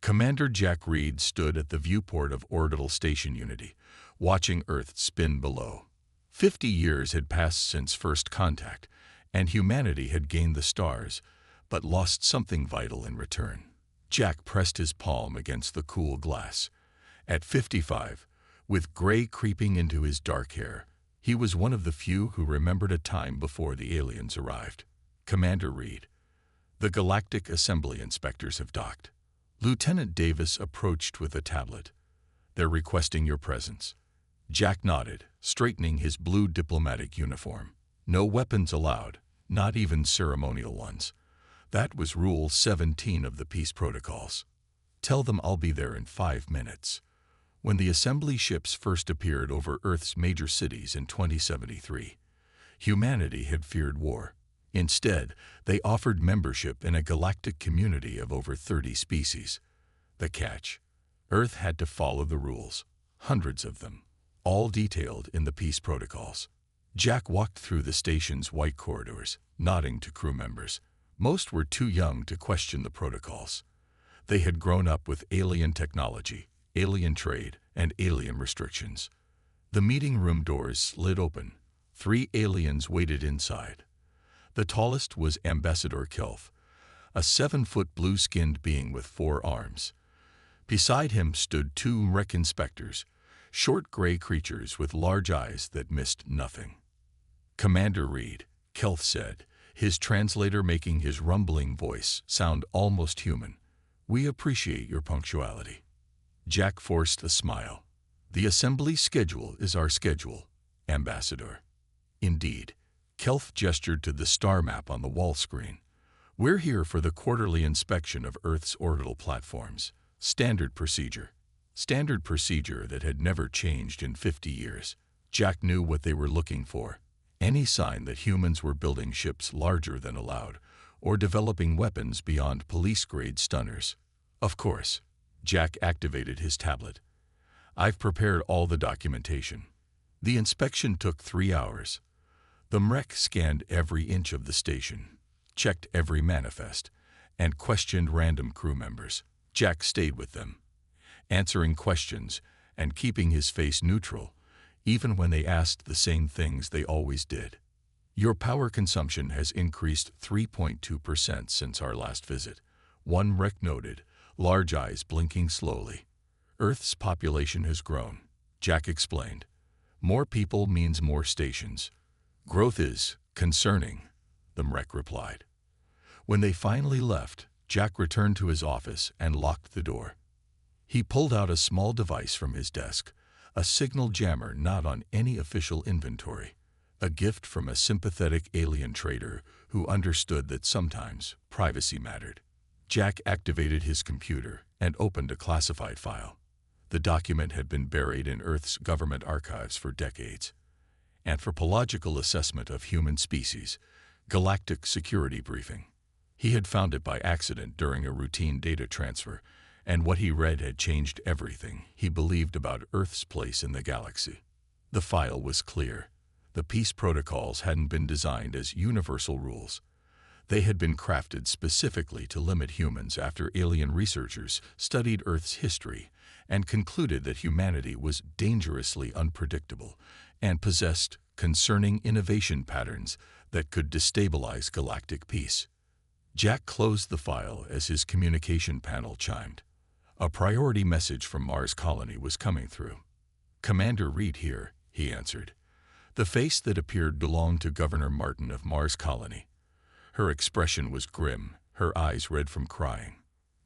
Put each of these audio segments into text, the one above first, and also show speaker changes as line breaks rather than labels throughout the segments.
Commander Jack Reed stood at the viewport of Orbital Station Unity, watching Earth spin below. 50 years had passed since first contact, and humanity had gained the stars, but lost something vital in return. Jack pressed his palm against the cool glass. At 55, with gray creeping into his dark hair, he was one of the few who remembered a time before the aliens arrived. Commander Reed, the Galactic Assembly inspectors have docked. Lieutenant Davis approached with a tablet. They're requesting your presence. Jack nodded, straightening his blue diplomatic uniform. No weapons allowed, not even ceremonial ones. That was Rule 17 of the peace protocols. Tell them I'll be there in 5 minutes. When the assembly ships first appeared over Earth's major cities in 2073, humanity had feared war. Instead, they offered membership in a galactic community of over 30 species. The catch: Earth had to follow the rules, hundreds of them, all detailed in the peace protocols. Jack walked through the station's white corridors, nodding to crew members. Most were too young to question the protocols. They had grown up with alien technology, alien trade, and alien restrictions. The meeting room doors slid open. 3 aliens waited inside. The tallest was Ambassador Kelf, a 7-foot blue-skinned being with 4 arms. Beside him stood 2 wreck inspectors, short gray creatures with large eyes that missed nothing. Commander Reed, Kelf said, his translator making his rumbling voice sound almost human. We appreciate your punctuality. Jack forced a smile. The assembly schedule is our schedule, Ambassador. Indeed. Kelf gestured to the star map on the wall screen. We're here for the quarterly inspection of Earth's orbital platforms. Standard procedure. Standard procedure that had never changed in 50 years. Jack knew what they were looking for. Any sign that humans were building ships larger than allowed, or developing weapons beyond police-grade stunners. Of course. Jack activated his tablet. I've prepared all the documentation. The inspection took 3 hours. The MREC scanned every inch of the station, checked every manifest, and questioned random crew members. Jack stayed with them, answering questions and keeping his face neutral, even when they asked the same things they always did. Your power consumption has increased 3.2% since our last visit, one REC noted, large eyes blinking slowly. Earth's population has grown, Jack explained. More people means more stations. Growth is concerning, the MREC replied. When they finally left, Jack returned to his office and locked the door. He pulled out a small device from his desk, a signal jammer not on any official inventory, a gift from a sympathetic alien trader who understood that sometimes privacy mattered. Jack activated his computer and opened a classified file. The document had been buried in Earth's government archives for decades. Anthropological Assessment of Human Species, Galactic Security Briefing. He had found it by accident during a routine data transfer, and what he read had changed everything he believed about Earth's place in the galaxy. The file was clear. The peace protocols hadn't been designed as universal rules. They had been crafted specifically to limit humans after alien researchers studied Earth's history and concluded that humanity was dangerously unpredictable and possessed concerning innovation patterns that could destabilize galactic peace. Jack closed the file as his communication panel chimed. A priority message from Mars Colony was coming through. Commander Reed here, he answered. The face that appeared belonged to Governor Martin of Mars Colony. Her expression was grim, her eyes red from crying.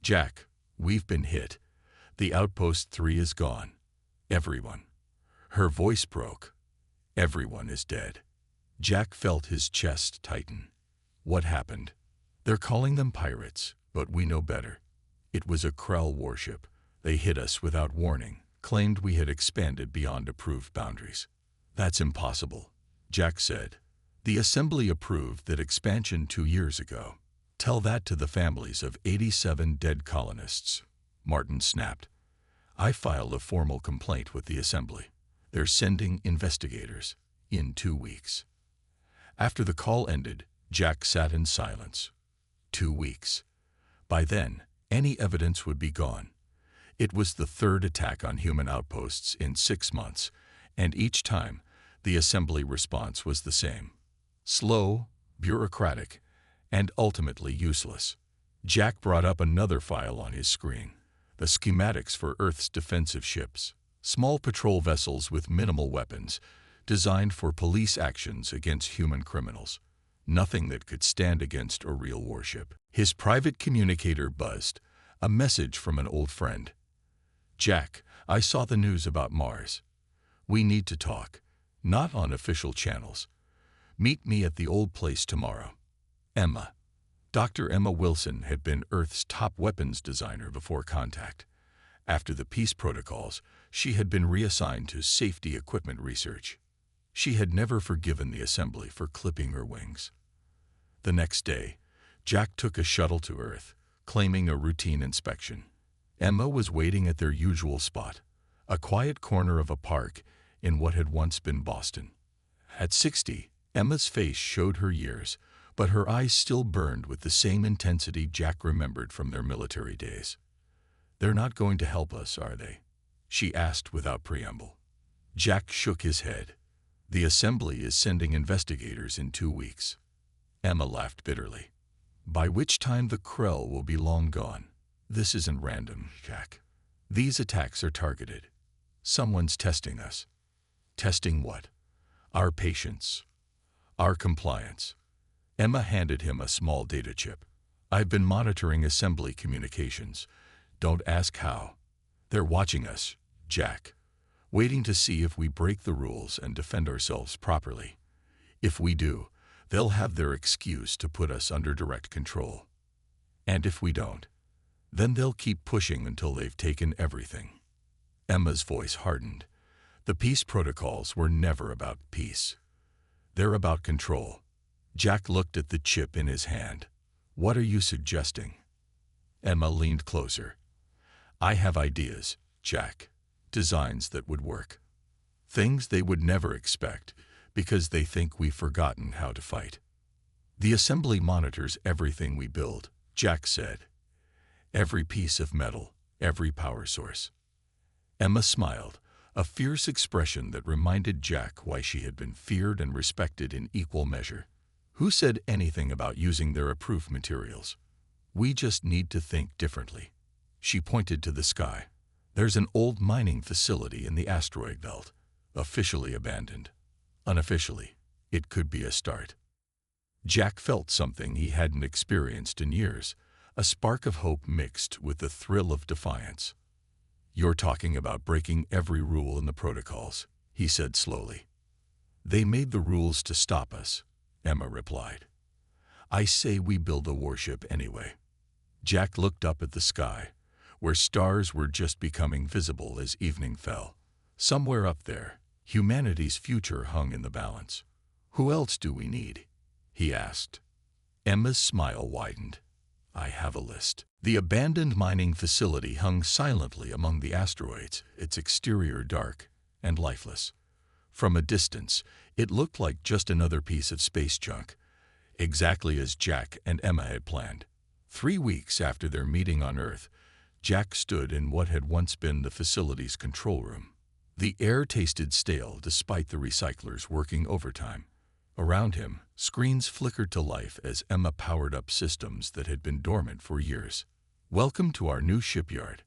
Jack, we've been hit. The Outpost 3 is gone. Everyone. Her voice broke. Everyone is dead. Jack felt his chest tighten. What happened? They're calling them pirates, but we know better. It was a Krell warship. They hit us without warning, claimed we had expanded beyond approved boundaries. That's impossible, Jack said. The Assembly approved that expansion 2 years ago. Tell that to the families of 87 dead colonists, Martin snapped. I filed a formal complaint with the Assembly. They're sending investigators in 2 weeks. After the call ended, Jack sat in silence. 2 weeks. By then, any evidence would be gone. It was the third attack on human outposts in 6 months, and each time, the assembly response was the same. Slow, bureaucratic, and ultimately useless. Jack brought up another file on his screen. The schematics for Earth's defensive ships. Small patrol vessels with minimal weapons, designed for police actions against human criminals. Nothing that could stand against a real warship. His private communicator buzzed. A message from an old friend. "Jack, I saw the news about Mars. We need to talk. Not on official channels. Meet me at the old place tomorrow. Emma." Dr. Emma Wilson had been Earth's top weapons designer before contact. After the peace protocols, she had been reassigned to safety equipment research. She had never forgiven the assembly for clipping her wings. The next day, Jack took a shuttle to Earth, claiming a routine inspection. Emma was waiting at their usual spot, a quiet corner of a park in what had once been Boston. At 60, Emma's face showed her years, but her eyes still burned with the same intensity Jack remembered from their military days. "They're not going to help us, are they?" she asked without preamble. Jack shook his head. "The assembly is sending investigators in 2 weeks." Emma laughed bitterly. "By which time the Krell will be long gone. This isn't random, Jack. These attacks are targeted. Someone's testing us." "Testing what?" "Our patience. Our compliance." Emma handed him a small data chip. "I've been monitoring assembly communications. Don't ask how. They're watching us, Jack, waiting to see if we break the rules and defend ourselves properly. If we do, they'll have their excuse to put us under direct control. And if we don't, then they'll keep pushing until they've taken everything." Emma's voice hardened. The peace protocols were never about peace. They're about control. Jack looked at the chip in his hand. "What are you suggesting?" Emma leaned closer. "I have ideas, Jack. Designs that would work. Things they would never expect, because they think we've forgotten how to fight." "The assembly monitors everything we build," Jack said. "Every piece of metal, every power source." Emma smiled, a fierce expression that reminded Jack why she had been feared and respected in equal measure. "Who said anything about using their approved materials? We just need to think differently." She pointed to the sky. "There's an old mining facility in the asteroid belt, officially abandoned. Unofficially, it could be a start." Jack felt something he hadn't experienced in years, a spark of hope mixed with the thrill of defiance. "You're talking about breaking every rule in the protocols," he said slowly. "They made the rules to stop us," Emma replied. "I say we build a warship anyway." Jack looked up at the sky, where stars were just becoming visible as evening fell. Somewhere up there, humanity's future hung in the balance. "Who else do we need?" he asked. Emma's smile widened. "I have a list." The abandoned mining facility hung silently among the asteroids, its exterior dark and lifeless. From a distance, it looked like just another piece of space junk, exactly as Jack and Emma had planned. 3 weeks after their meeting on Earth, Jack stood in what had once been the facility's control room. The air tasted stale despite the recyclers working overtime. Around him, screens flickered to life as Emma powered up systems that had been dormant for years. "Welcome to our new shipyard,"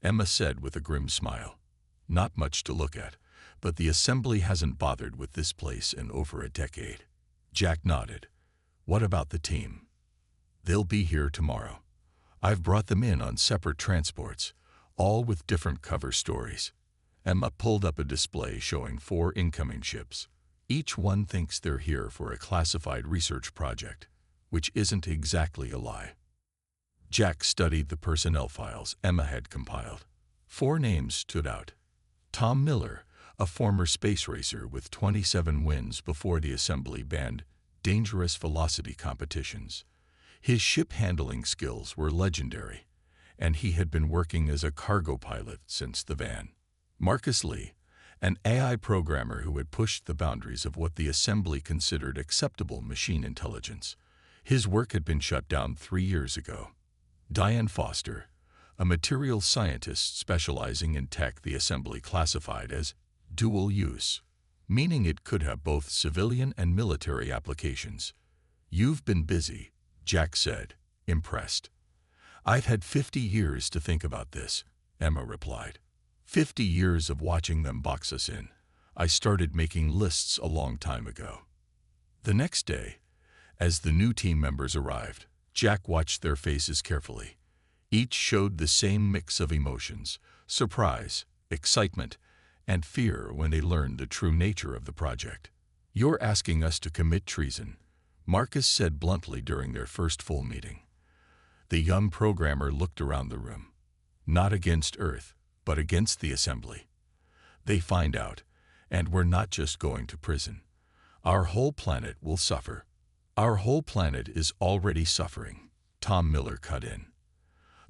Emma said with a grim smile. "Not much to look at, but the assembly hasn't bothered with this place in over a decade." Jack nodded. "What about the team?" "They'll be here tomorrow. I've brought them in on separate transports, all with different cover stories." Emma pulled up a display showing 4 incoming ships. Each one thinks they're here for a classified research project, which isn't exactly a lie. Jack studied the personnel files Emma had compiled. 4 names stood out. Tom Miller, a former space racer with 27 wins before the assembly banned dangerous velocity competitions. His ship handling skills were legendary, and he had been working as a cargo pilot since the van. Marcus Lee, an AI programmer who had pushed the boundaries of what the assembly considered acceptable machine intelligence. His work had been shut down 3 years ago. Diane Foster, a materials scientist specializing in tech the assembly classified as dual use, meaning it could have both civilian and military applications. "You've been busy," Jack said, impressed. "I've had 50 years to think about this," Emma replied. 50 years of watching them box us in. I started making lists a long time ago." The next day, as the new team members arrived, Jack watched their faces carefully. Each showed the same mix of emotions: surprise, excitement, and fear when they learned the true nature of the project. "You're asking us to commit treason," Marcus said bluntly during their first full meeting. The young programmer looked around the room. "Not against Earth, but against the assembly. They find out, and we're not just going to prison. Our whole planet will suffer." "Our whole planet is already suffering," Tom Miller cut in.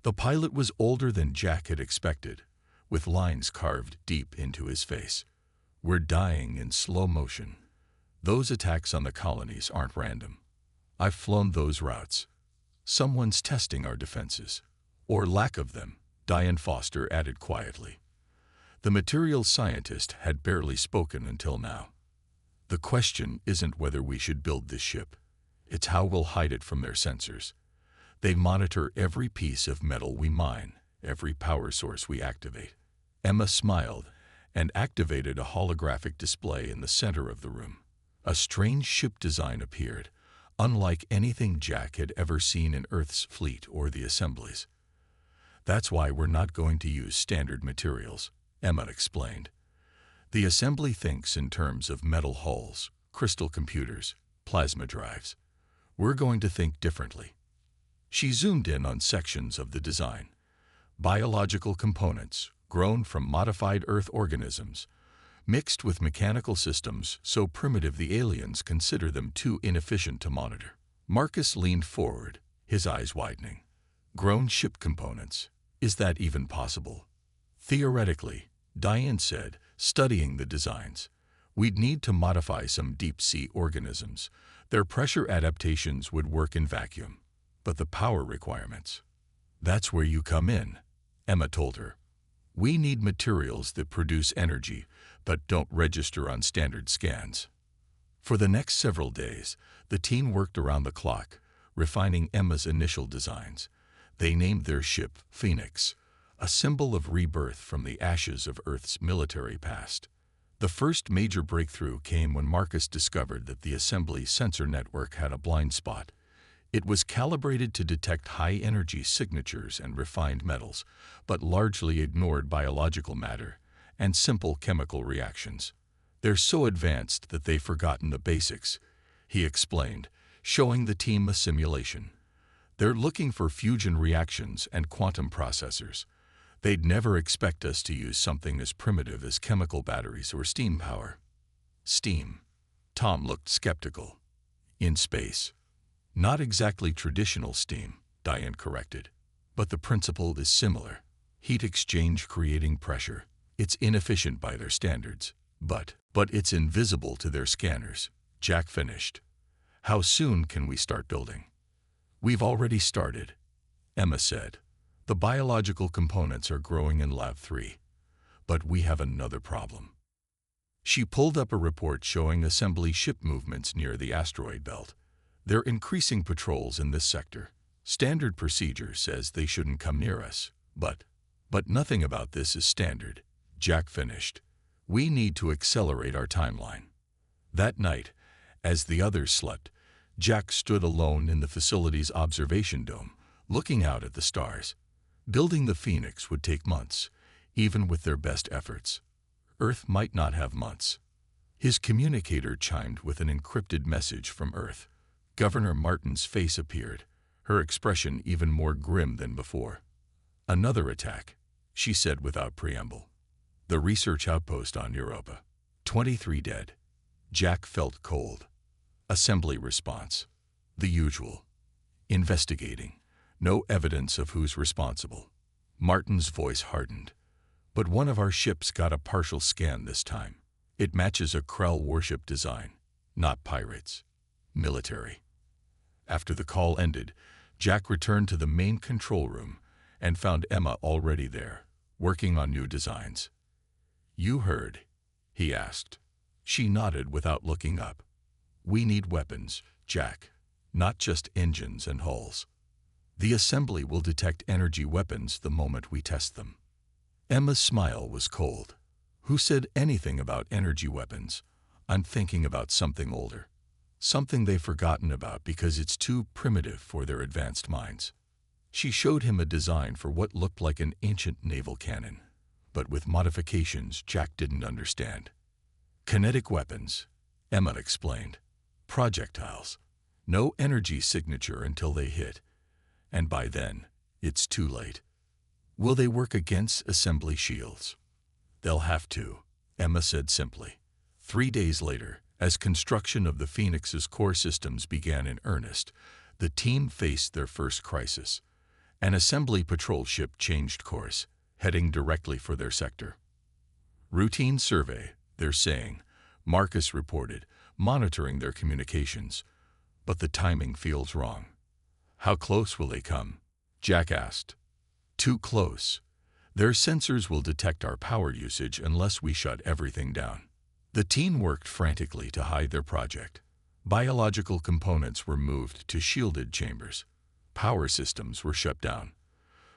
The pilot was older than Jack had expected, with lines carved deep into his face. "We're dying in slow motion. Those attacks on the colonies aren't random. I've flown those routes. Someone's testing our defenses. Or lack of them," Diane Foster added quietly. The materials scientist had barely spoken until now. "The question isn't whether we should build this ship. It's how we'll hide it from their sensors. They monitor every piece of metal we mine, every power source we activate." Emma smiled and activated a holographic display in the center of the room. A strange ship design appeared, unlike anything Jack had ever seen in Earth's fleet or the assemblies. "That's why we're not going to use standard materials," Emma explained. "The assembly thinks in terms of metal hulls, crystal computers, plasma drives. We're going to think differently." She zoomed in on sections of the design. Biological components, grown from modified Earth organisms, mixed with mechanical systems so primitive the aliens consider them too inefficient to monitor. Marcus leaned forward, his eyes widening. "Grown ship components. Is that even possible?" "Theoretically," Diane said, studying the designs. "We'd need to modify some deep-sea organisms. Their pressure adaptations would work in vacuum. But the power requirements—" "That's where you come in," Emma told her. "We need materials that produce energy but don't register on standard scans." For the next several days, the team worked around the clock, refining Emma's initial designs. They named their ship Phoenix, a symbol of rebirth from the ashes of Earth's military past. The first major breakthrough came when Marcus discovered that the assembly sensor network had a blind spot. It was calibrated to detect high-energy signatures and refined metals, but largely ignored biological matter and simple chemical reactions. "They're so advanced that they've forgotten the basics," he explained, showing the team a simulation. "They're looking for fusion reactions and quantum processors. They'd never expect us to use something as primitive as chemical batteries or steam power." "Steam?" Tom looked skeptical. "In space. Not exactly traditional steam," Diane corrected. "But the principle is similar. Heat exchange creating pressure. It's inefficient by their standards. But it's invisible to their scanners," Jack finished. "How soon can we start building?" "We've already started," Emma said. "The biological components are growing in Lab 3. But we have another problem." She pulled up a report showing assembly ship movements near the asteroid belt. "They're increasing patrols in this sector. Standard procedure says they shouldn't come near us. But nothing about this is standard," Jack finished. "We need to accelerate our timeline." That night, as the others slept, Jack stood alone in the facility's observation dome, looking out at the stars. Building the Phoenix would take months, even with their best efforts. Earth might not have months. His communicator chimed with an encrypted message from Earth. Governor Martin's face appeared, her expression even more grim than before. "Another attack," she said without preamble. "The research outpost on Europa. 23 dead." Jack felt cold. Assembly response. The usual. Investigating. No evidence of who's responsible. Martin's voice hardened. "But one of our ships got a partial scan this time. It matches a Krell warship design. Not pirates. Military." After the call ended, Jack returned to the main control room and found Emma already there, working on new designs. "You heard?" he asked. She nodded without looking up. "We need weapons, Jack, not just engines and hulls. The assembly will detect energy weapons the moment we test them." Emma's smile was cold. "Who said anything about energy weapons? I'm thinking about something older. Something they've forgotten about because it's too primitive for their advanced minds." She showed him a design for what looked like an ancient naval cannon, but with modifications Jack didn't understand. "Kinetic weapons," Emma explained. "Projectiles. No energy signature until they hit. And by then, it's too late." "Will they work against assembly shields?" "They'll have to," Emma said simply. 3 days later, as construction of the Phoenix's core systems began in earnest, the team faced their first crisis. An assembly patrol ship changed course, heading directly for their sector. "Routine survey," they're saying, Marcus reported, monitoring their communications. "But the timing feels wrong." "How close will they come?" Jack asked. "Too close. Their sensors will detect our power usage unless we shut everything down." The team worked frantically to hide their project. Biological components were moved to shielded chambers. Power systems were shut down.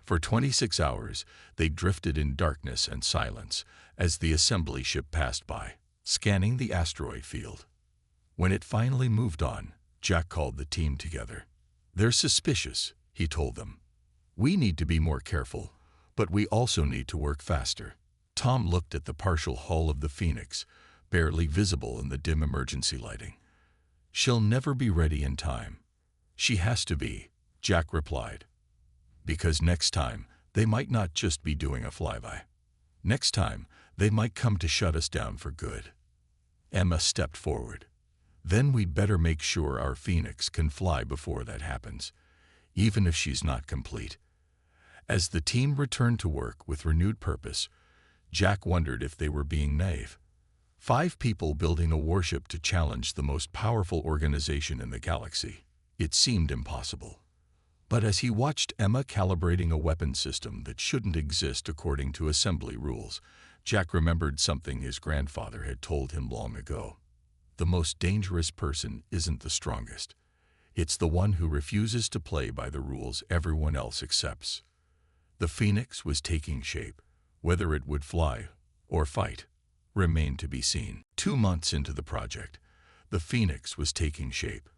For 26 hours, they drifted in darkness and silence as the assembly ship passed by, scanning the asteroid field. When it finally moved on, Jack called the team together. "They're suspicious," he told them. "We need to be more careful, but we also need to work faster." Tom looked at the partial hull of the Phoenix, barely visible in the dim emergency lighting. "She'll never be ready in time." "She has to be," Jack replied. "Because next time, they might not just be doing a flyby. Next time, they might come to shut us down for good." Emma stepped forward. "Then we'd better make sure our Phoenix can fly before that happens, even if she's not complete." As the team returned to work with renewed purpose, Jack wondered if they were being naive. 5 people building a warship to challenge the most powerful organization in the galaxy. It seemed impossible. But as he watched Emma calibrating a weapon system that shouldn't exist according to assembly rules, Jack remembered something his grandfather had told him long ago. The most dangerous person isn't the strongest. It's the one who refuses to play by the rules everyone else accepts. The Phoenix was taking shape. Whether it would fly or fight remained to be seen. 2 months into the project, the Phoenix was taking shape.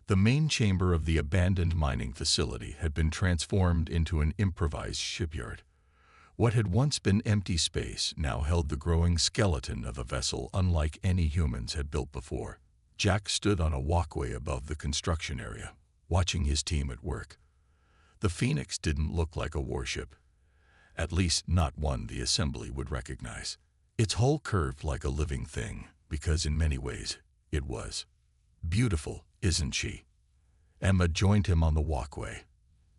The main chamber of the abandoned mining facility had been transformed into an improvised shipyard. What had once been empty space now held the growing skeleton of a vessel unlike any humans had built before. Jack stood on a walkway above the construction area, watching his team at work. The Phoenix didn't look like a warship, at least not one the assembly would recognize. Its hull curved like a living thing, because in many ways it was. "Beautiful, isn't she?" Emma joined him on the walkway.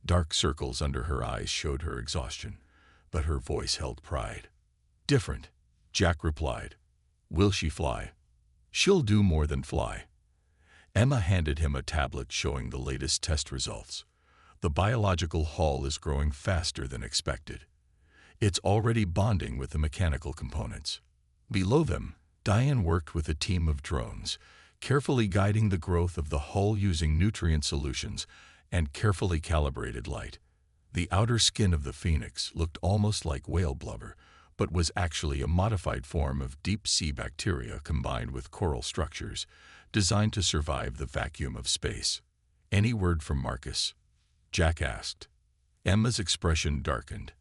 Dark circles under her eyes showed her exhaustion, but her voice held pride. "Different," Jack replied. "Will she fly?" "She'll do more than fly." Emma handed him a tablet showing the latest test results. The biological hull is growing faster than expected. It's already bonding with the mechanical components. Below them, Diane worked with a team of drones, carefully guiding the growth of the hull using nutrient solutions and carefully calibrated light. The outer skin of the Phoenix looked almost like whale blubber, but was actually a modified form of deep-sea bacteria combined with coral structures, designed to survive the vacuum of space. "Any word from Marcus?" Jack asked. Emma's expression darkened.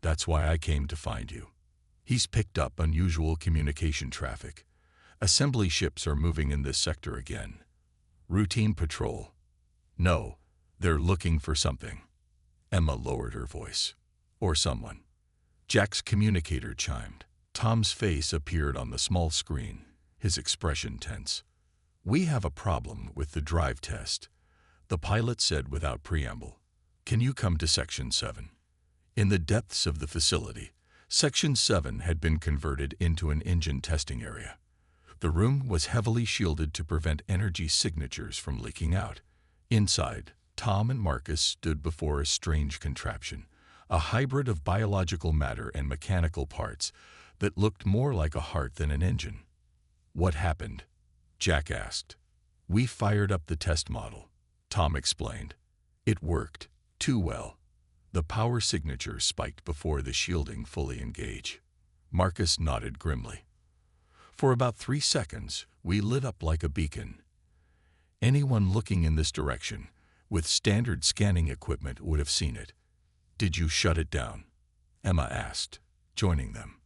"That's why I came to find you. He's picked up unusual communication traffic. Assembly ships are moving in this sector again. Routine patrol. No, they're looking for something." Emma lowered her voice. "Or someone." Jack's communicator chimed. Tom's face appeared on the small screen, his expression tense. "We have a problem with the drive test," the pilot said without preamble. "Can you come to Section 7? In the depths of the facility, Section 7 had been converted into an engine testing area. The room was heavily shielded to prevent energy signatures from leaking out. Inside, Tom and Marcus stood before a strange contraption, a hybrid of biological matter and mechanical parts that looked more like a heart than an engine. "What happened?" Jack asked. "We fired up the test model," Tom explained. "It worked too well. The power signature spiked before the shielding fully engaged." Marcus nodded grimly. "For about 3 seconds, we lit up like a beacon. Anyone looking in this direction, with standard scanning equipment, would have seen it." "Did you shut it down?" Emma asked, joining them.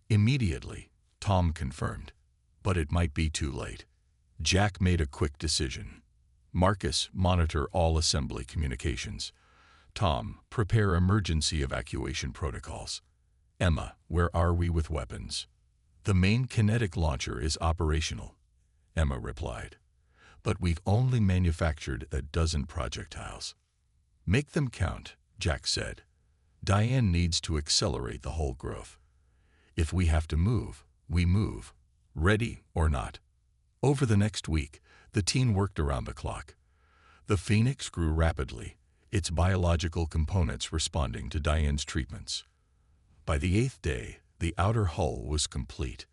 "Immediately," Tom confirmed. "But it might be too late." Jack made a quick decision. "Marcus, monitor all assembly communications. Tom, prepare emergency evacuation protocols. Emma, where are we with weapons?" "The main kinetic launcher is operational," Emma replied. "But we've only manufactured a dozen projectiles." "Make them count," Jack said. "Diane needs to accelerate the whole growth. If we have to move, we move, ready or not." Over the next week, the team worked around the clock. The Phoenix grew rapidly, its biological components responding to Diane's treatments. By the 8th day, the outer hull was complete.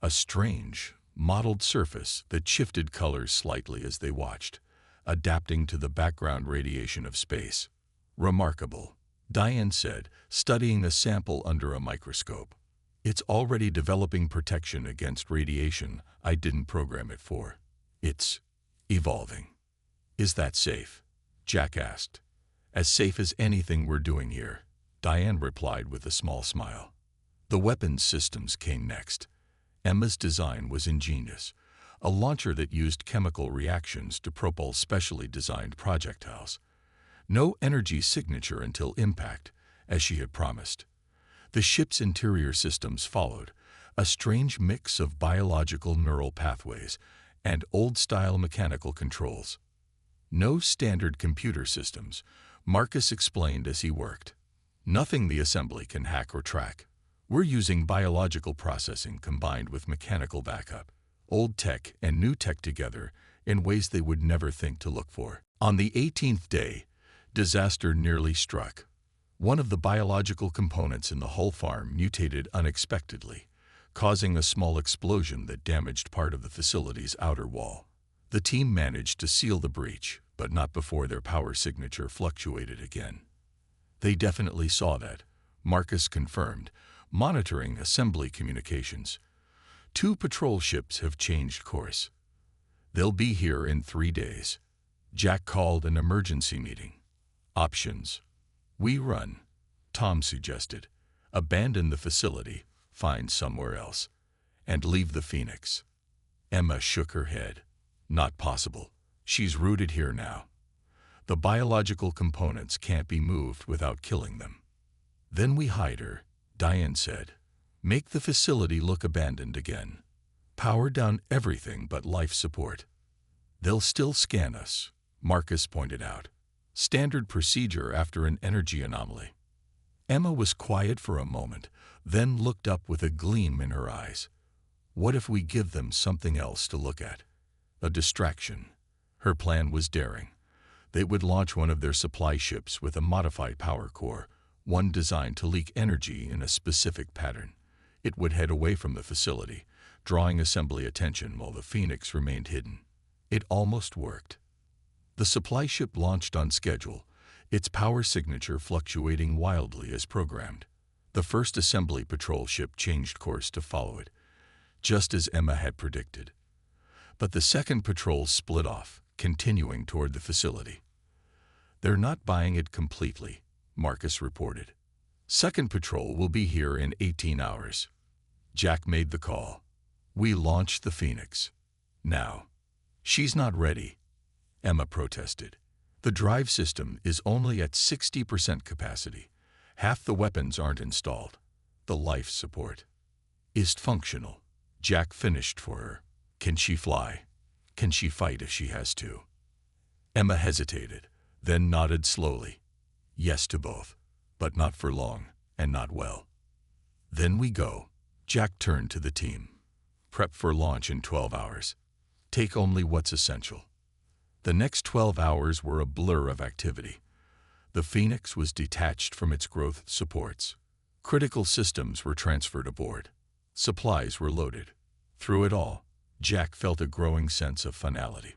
A strange, mottled surface that shifted colors slightly as they watched, adapting to the background radiation of space. "Remarkable," Diane said, studying the sample under a microscope. "It's already developing protection against radiation I didn't program it for. It's evolving." "Is that safe?" Jack asked. "As safe as anything we're doing here," Diane replied with a small smile. The weapons systems came next. Emma's design was ingenious, a launcher that used chemical reactions to propel specially designed projectiles. No energy signature until impact, as she had promised. The ship's interior systems followed, a strange mix of biological neural pathways and old-style mechanical controls. "No standard computer systems," Marcus explained as he worked. "Nothing the assembly can hack or track. We're using biological processing combined with mechanical backup, old tech and new tech together in ways they would never think to look for." On the 18th day, disaster nearly struck. One of the biological components in the hull farm mutated unexpectedly, causing a small explosion that damaged part of the facility's outer wall. The team managed to seal the breach, but not before their power signature fluctuated again. "They definitely saw that," Marcus confirmed, monitoring assembly communications. "2 patrol ships have changed course. They'll be here in 3 days." Jack called an emergency meeting. "Options. We run," Tom suggested. "Abandon the facility, find somewhere else, and leave the Phoenix." Emma shook her head. "Not possible. She's rooted here now. The biological components can't be moved without killing them." "Then we hide her," Diane said. "Make the facility look abandoned again. Power down everything but life support." "They'll still scan us," Marcus pointed out. "Standard procedure after an energy anomaly." Emma was quiet for a moment, then looked up with a gleam in her eyes. "What if we give them something else to look at? A distraction." Her plan was daring. They would launch one of their supply ships with a modified power core, one designed to leak energy in a specific pattern. It would head away from the facility, drawing assembly attention while the Phoenix remained hidden. It almost worked. The supply ship launched on schedule, its power signature fluctuating wildly as programmed. The first assembly patrol ship changed course to follow it, just as Emma had predicted. But the second patrol split off, continuing toward the facility. "They're not buying it completely," Marcus reported. "Second patrol will be here in 18 hours. Jack made the call. "We launched the Phoenix. Now." "She's not ready," Emma protested. "The drive system is only at 60% capacity. Half the weapons aren't installed. The life support is functional." Jack finished for her. "Can she fly? Can she fight if she has to?" Emma hesitated, then nodded slowly. "Yes to both, but not for long, and not well." "Then we go." Jack turned to the team. "Prep for launch in 12 hours. Take only what's essential." The next 12 hours were a blur of activity. The Phoenix was detached from its growth supports. Critical systems were transferred aboard. Supplies were loaded. Through it all, Jack felt a growing sense of finality.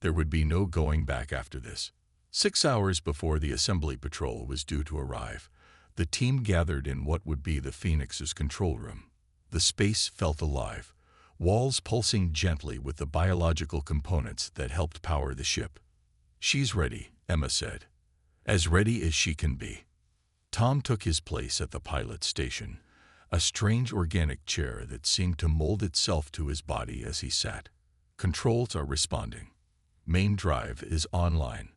There would be no going back after this. 6 hours before the assembly patrol was due to arrive, the team gathered in what would be the Phoenix's control room. The space felt alive, walls pulsing gently with the biological components that helped power the ship. "She's ready," Emma said. "As ready as she can be." Tom took his place at the pilot's station, a strange organic chair that seemed to mold itself to his body as he sat. "Controls are responding. Main drive is online."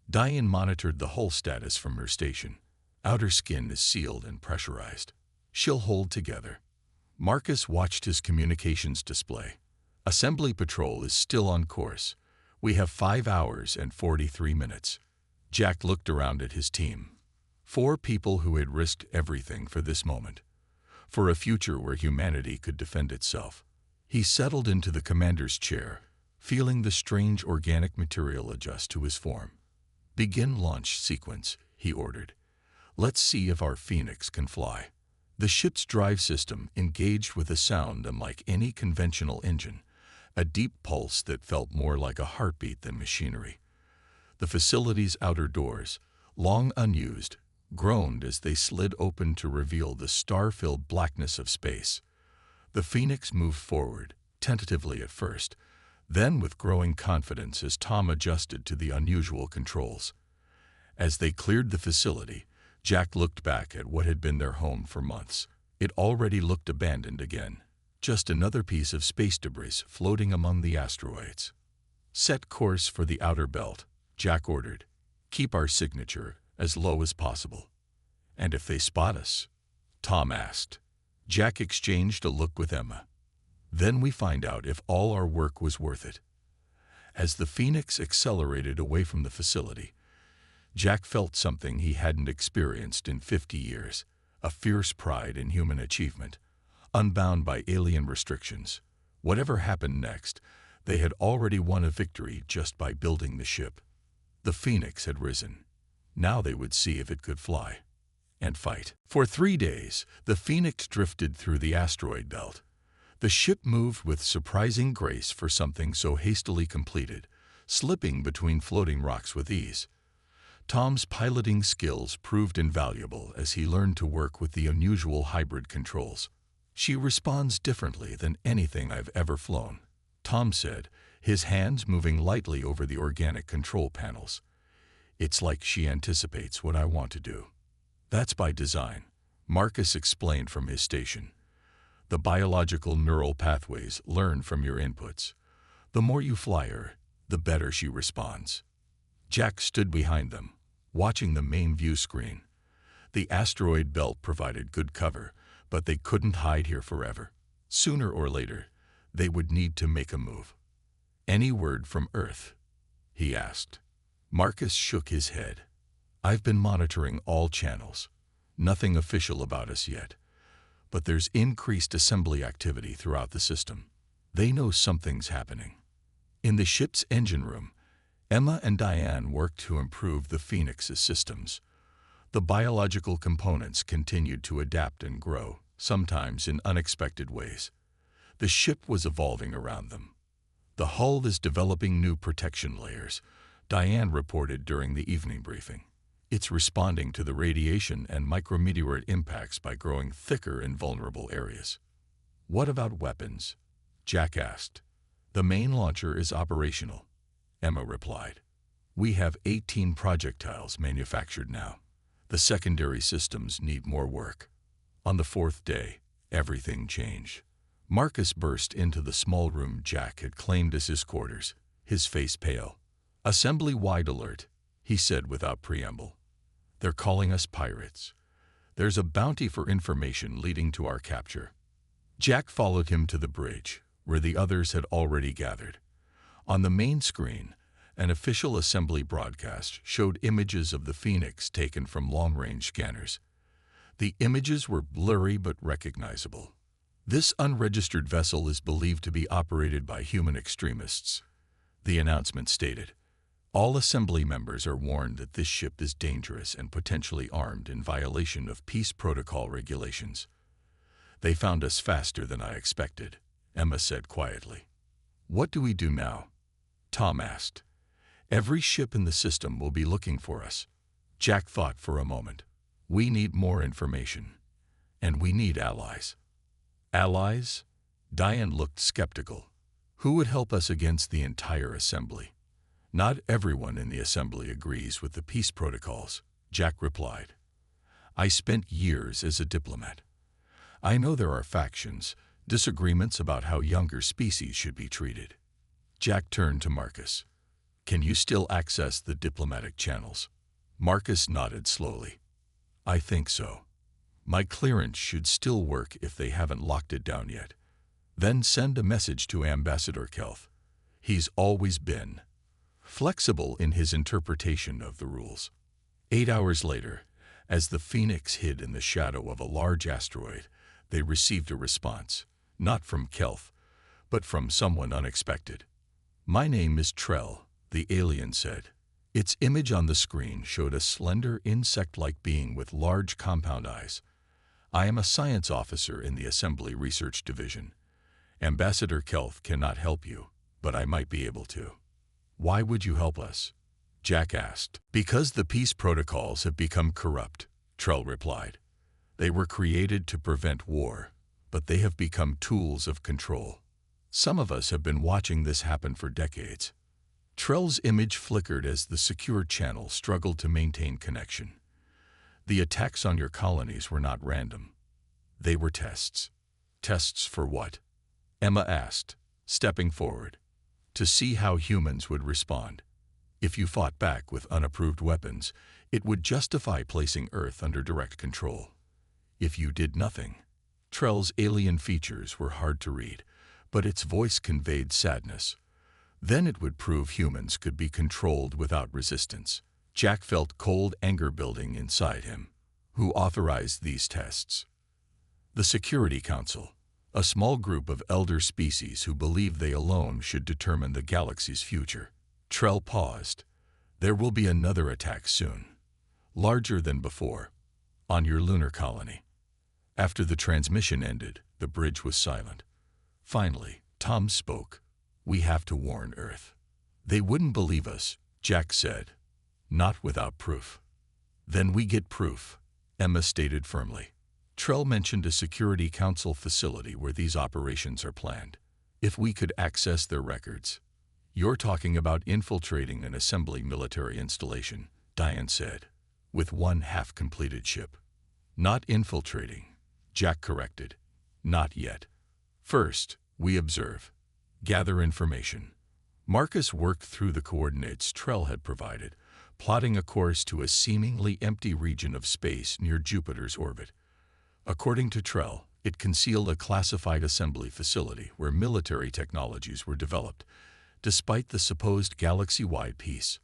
Diane monitored the hull status from her station. "Outer skin is sealed and pressurized. She'll hold together." Marcus watched his communications display. "Assembly patrol is still on course. We have 5 hours and 43 minutes. Jack looked around at his team. 4 people who had risked everything for this moment, for a future where humanity could defend itself. He settled into the commander's chair, feeling the strange organic material adjust to his form. "Begin launch sequence," he ordered. "Let's see if our Phoenix can fly." The ship's drive system engaged with a sound unlike any conventional engine, a deep pulse that felt more like a heartbeat than machinery. The facility's outer doors, long unused, groaned as they slid open to reveal the star-filled blackness of space. The Phoenix moved forward, tentatively at first, then with growing confidence as Tom adjusted to the unusual controls. As they cleared the facility, Jack looked back at what had been their home for months. It already looked abandoned again, just another piece of space debris floating among the asteroids. "Set course for the outer belt," Jack ordered. "Keep our signature as low as possible." "And if they spot us?" Tom asked. Jack exchanged a look with Emma. "Then we find out if all our work was worth it." As the Phoenix accelerated away from the facility, Jack felt something he hadn't experienced in 50 years, a fierce pride in human achievement, unbound by alien restrictions. Whatever happened next, they had already won a victory just by building the ship. The Phoenix had risen. Now they would see if it could fly and fight. For 3 days, the Phoenix drifted through the asteroid belt. The ship moved with surprising grace for something so hastily completed, slipping between floating rocks with ease. Tom's piloting skills proved invaluable as he learned to work with the unusual hybrid controls. "She responds differently than anything I've ever flown," Tom said, his hands moving lightly over the organic control panels. "It's like she anticipates what I want to do." "That's by design," Marcus explained from his station. "The biological neural pathways learn from your inputs. The more you fly her, the better she responds." Jack stood behind them, watching the main view screen. The asteroid belt provided good cover, but they couldn't hide here forever. Sooner or later, they would need to make a move. "Any word from Earth?" he asked. Marcus shook his head. "I've been monitoring all channels. Nothing official about us yet. But there's increased assembly activity throughout the system. They know something's happening." In the ship's engine room, Emma and Diane worked to improve the Phoenix's systems. The biological components continued to adapt and grow, sometimes in unexpected ways. The ship was evolving around them. "The hull is developing new protection layers," Diane reported during the evening briefing. "It's responding to the radiation and micrometeorite impacts by growing thicker in vulnerable areas." "What about weapons?" Jack asked. "The main launcher is operational," Emma replied. "We have 18 projectiles manufactured now. The secondary systems need more work." On the 4th day, everything changed. Marcus burst into the small room Jack had claimed as his quarters, his face pale. "Assembly-wide alert," he said without preamble. "They're calling us pirates. There's a bounty for information leading to our capture." Jack followed him to the bridge, where the others had already gathered. On the main screen, an official assembly broadcast showed images of the Phoenix taken from long-range scanners. The images were blurry but recognizable. "This unregistered vessel is believed to be operated by human extremists," the announcement stated. All assembly members are warned that this ship is dangerous and potentially armed in violation of peace protocol regulations. They found us faster than I expected, Emma said quietly. What do we do now? Tom asked. Every ship in the system will be looking for us. Jack thought for a moment. We need more information. And we need allies. Allies? Diane looked skeptical. Who would help us against the entire assembly? Not everyone in the assembly agrees with the peace protocols, Jack replied. I spent years as a diplomat. I know there are factions, disagreements about how younger species should be treated. Jack turned to Marcus. Can you still access the diplomatic channels? Marcus nodded slowly. I think so. My clearance should still work if they haven't locked it down yet. Then send a message to Ambassador Kelth. He's always been flexible in his interpretation of the rules. 8 hours later, as the Phoenix hid in the shadow of a large asteroid, they received a response, not from Kelth, but from someone unexpected. My name is Trell, the alien said. Its image on the screen showed a slender insect-like being with large compound eyes. I am a science officer in the Assembly Research Division. Ambassador Kelth cannot help you, but I might be able to. Why would you help us? Jack asked. Because the peace protocols have become corrupt, Trell replied. They were created to prevent war, but they have become tools of control. Some of us have been watching this happen for decades. Trell's image flickered as the secure channel struggled to maintain connection. The attacks on your colonies were not random. They were tests. Tests for what? Emma asked, stepping forward. To see how humans would respond. If you fought back with unapproved weapons, it would justify placing Earth under direct control. If you did nothing. Trell's alien features were hard to read, but its voice conveyed sadness. Then it would prove humans could be controlled without resistance. Jack felt cold anger building inside him. Who authorized these tests? The Security Council, a small group of elder species who believe they alone should determine the galaxy's future. Trell paused. There will be another attack soon. Larger than before. On your lunar colony. After the transmission ended, the bridge was silent. Finally, Tom spoke. We have to warn Earth. They wouldn't believe us, Jack said. Not without proof. Then we get proof, Emma stated firmly. Trell mentioned a Security Council facility where these operations are planned. If we could access their records. You're talking about infiltrating an assembly military installation, Diane said, with one half-completed ship. Not infiltrating, Jack corrected. Not yet. First, we observe. Gather information. Marcus worked through the coordinates Trell had provided, plotting a course to a seemingly empty region of space near Jupiter's orbit. According to Trell, it concealed a classified assembly facility where military technologies were developed, despite the supposed galaxy-wide peace.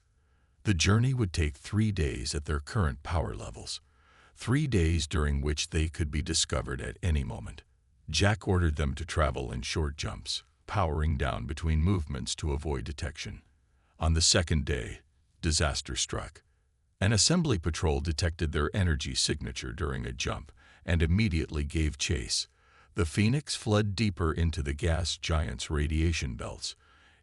The journey would take 3 days at their current power levels, 3 days during which they could be discovered at any moment. Jack ordered them to travel in short jumps, powering down between movements to avoid detection. On the second day, disaster struck. An assembly patrol detected their energy signature during a jump and immediately gave chase. The Phoenix fled deeper into the gas giant's radiation belts,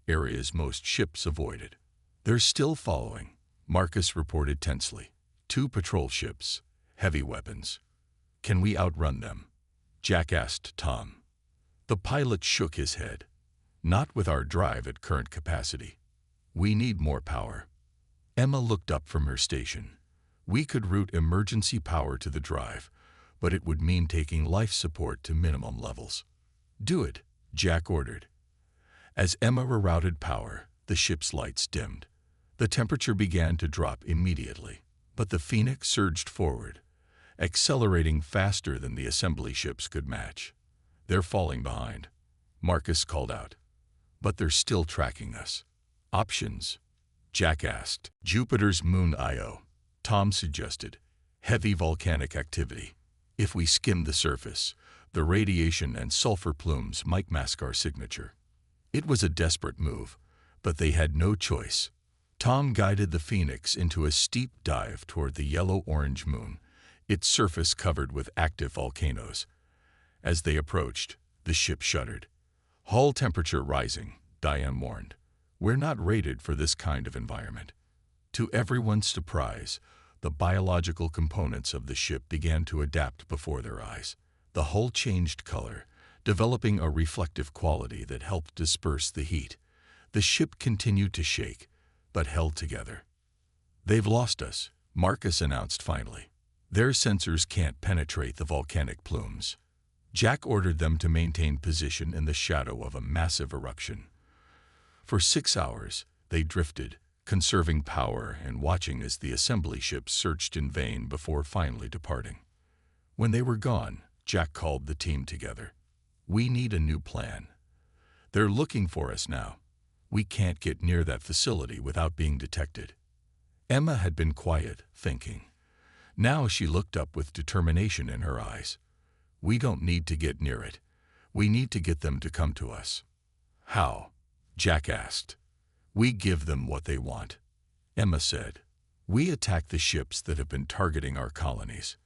areas most ships avoided. They're still following, Marcus reported tensely. 2 patrol ships, heavy weapons. Can we outrun them? Jack asked Tom. The pilot shook his head. Not with our drive at current capacity. We need more power. Emma looked up from her station. We could route emergency power to the drive, but it would mean taking life support to minimum levels. Do it, Jack ordered. As Emma rerouted power, the ship's lights dimmed. The temperature began to drop immediately, but the Phoenix surged forward, accelerating faster than the assembly ships could match. They're falling behind, Marcus called out. But they're still tracking us. Options? Jack asked. Jupiter's moon Io, Tom suggested. Heavy volcanic activity. If we skim the surface, the radiation and sulfur plumes might mask our signature. It was a desperate move, but they had no choice. Tom guided the Phoenix into a steep dive toward the yellow-orange moon, its surface covered with active volcanoes. As they approached, the ship shuddered. "Hull temperature rising," Diane warned. "We're not rated for this kind of environment." To everyone's surprise, the biological components of the ship began to adapt before their eyes. The hull changed color, developing a reflective quality that helped disperse the heat. The ship continued to shake, but held together. "They've lost us," Marcus announced finally. "Their sensors can't penetrate the volcanic plumes." Jack ordered them to maintain position in the shadow of a massive eruption. For 6 hours, they drifted, conserving power and watching as the assembly ships searched in vain before finally departing. When they were gone, Jack called the team together. "We need a new plan. They're looking for us now. We can't get near that facility without being detected." Emma had been quiet, thinking. Now she looked up with determination in her eyes. "We don't need to get near it. We need to get them to come to us." "How?" Jack asked. "We give them what they want," Emma said. "We attack the ships that have been targeting our colonies."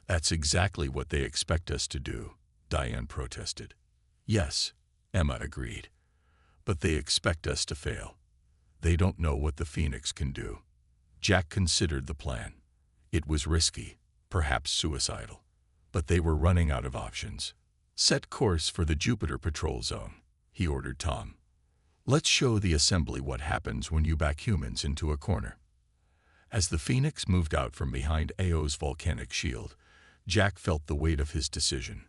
"That's exactly what they expect us to do," Diane protested. "Yes," Emma agreed. "But they expect us to fail. They don't know what the Phoenix can do." Jack considered the plan. It was risky, perhaps suicidal, but they were running out of options. "Set course for the Jupiter Patrol Zone," he ordered Tom. "Let's show the assembly what happens when you back humans into a corner." As the Phoenix moved out from behind Ao's volcanic shield, Jack felt the weight of his decision.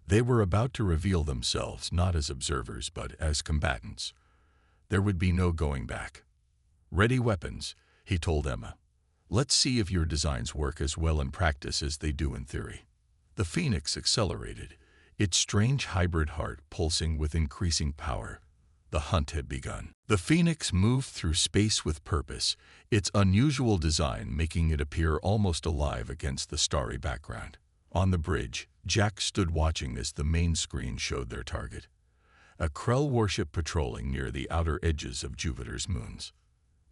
They were about to reveal themselves not as observers but as combatants. There would be no going back. "Ready weapons," he told Emma. "Let's see if your designs work as well in practice as they do in theory." The Phoenix accelerated, its strange hybrid heart pulsing with increasing power. The hunt had begun. The Phoenix moved through space with purpose, its unusual design making it appear almost alive against the starry background. On the bridge, Jack stood watching as the main screen showed their target. A Krell warship patrolling near the outer edges of Jupiter's moons.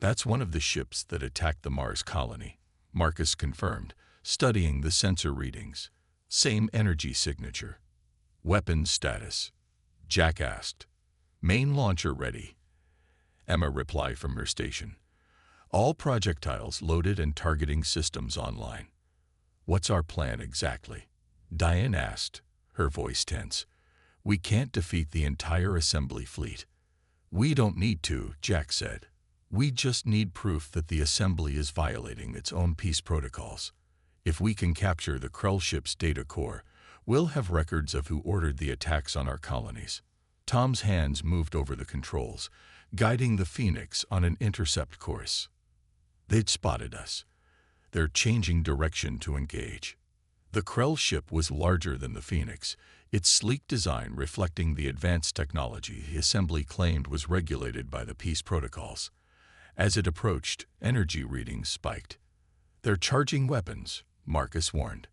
"That's one of the ships that attacked the Mars colony," Marcus confirmed, studying the sensor readings. "Same energy signature." "Weapons status?" Jack asked. "Main launcher ready," Emma replied from her station. "All projectiles loaded and targeting systems online." "What's our plan exactly?" Diane asked, her voice tense. "We can't defeat the entire assembly fleet." "We don't need to," Jack said. "We just need proof that the assembly is violating its own peace protocols. If we can capture the Krell ship's data core, we'll have records of who ordered the attacks on our colonies." Tom's hands moved over the controls, guiding the Phoenix on an intercept course. They'd spotted us. They're changing direction to engage. The Krell ship was larger than the Phoenix, its sleek design reflecting the advanced technology the assembly claimed was regulated by the peace protocols. As it approached, energy readings spiked. "They're charging weapons," Marcus warned.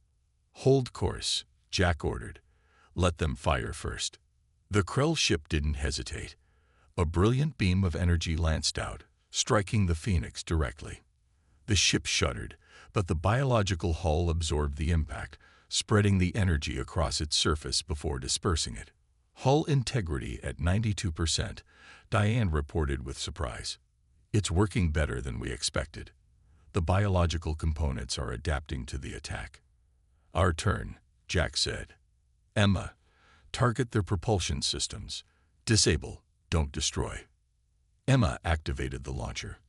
"Hold course," Jack ordered. "Let them fire first." The Krell ship didn't hesitate. A brilliant beam of energy lanced out, striking the Phoenix directly. The ship shuddered, but the biological hull absorbed the impact, spreading the energy across its surface before dispersing it. "Hull integrity at 92%, Diane reported with surprise. "It's working better than we expected. The biological components are adapting to the attack." "Our turn," Jack said. "Emma, target their propulsion systems. Disable, don't destroy." Emma activated the launcher.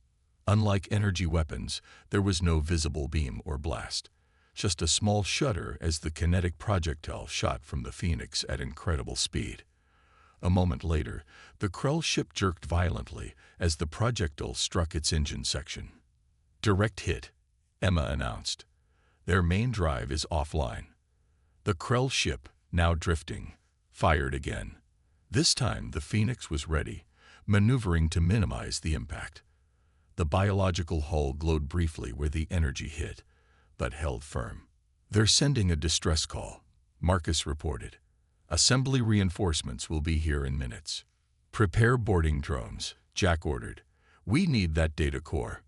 Unlike energy weapons, there was no visible beam or blast, just a small shudder as the kinetic projectile shot from the Phoenix at incredible speed. A moment later, the Krell ship jerked violently as the projectile struck its engine section. "Direct hit," Emma announced. "Their main drive is offline." The Krell ship, now drifting, fired again. This time the Phoenix was ready, maneuvering to minimize the impact. The biological hull glowed briefly where the energy hit, but held firm. "They're sending a distress call," Marcus reported. "Assembly reinforcements will be here in minutes." "Prepare boarding drones," Jack ordered. We need that data core.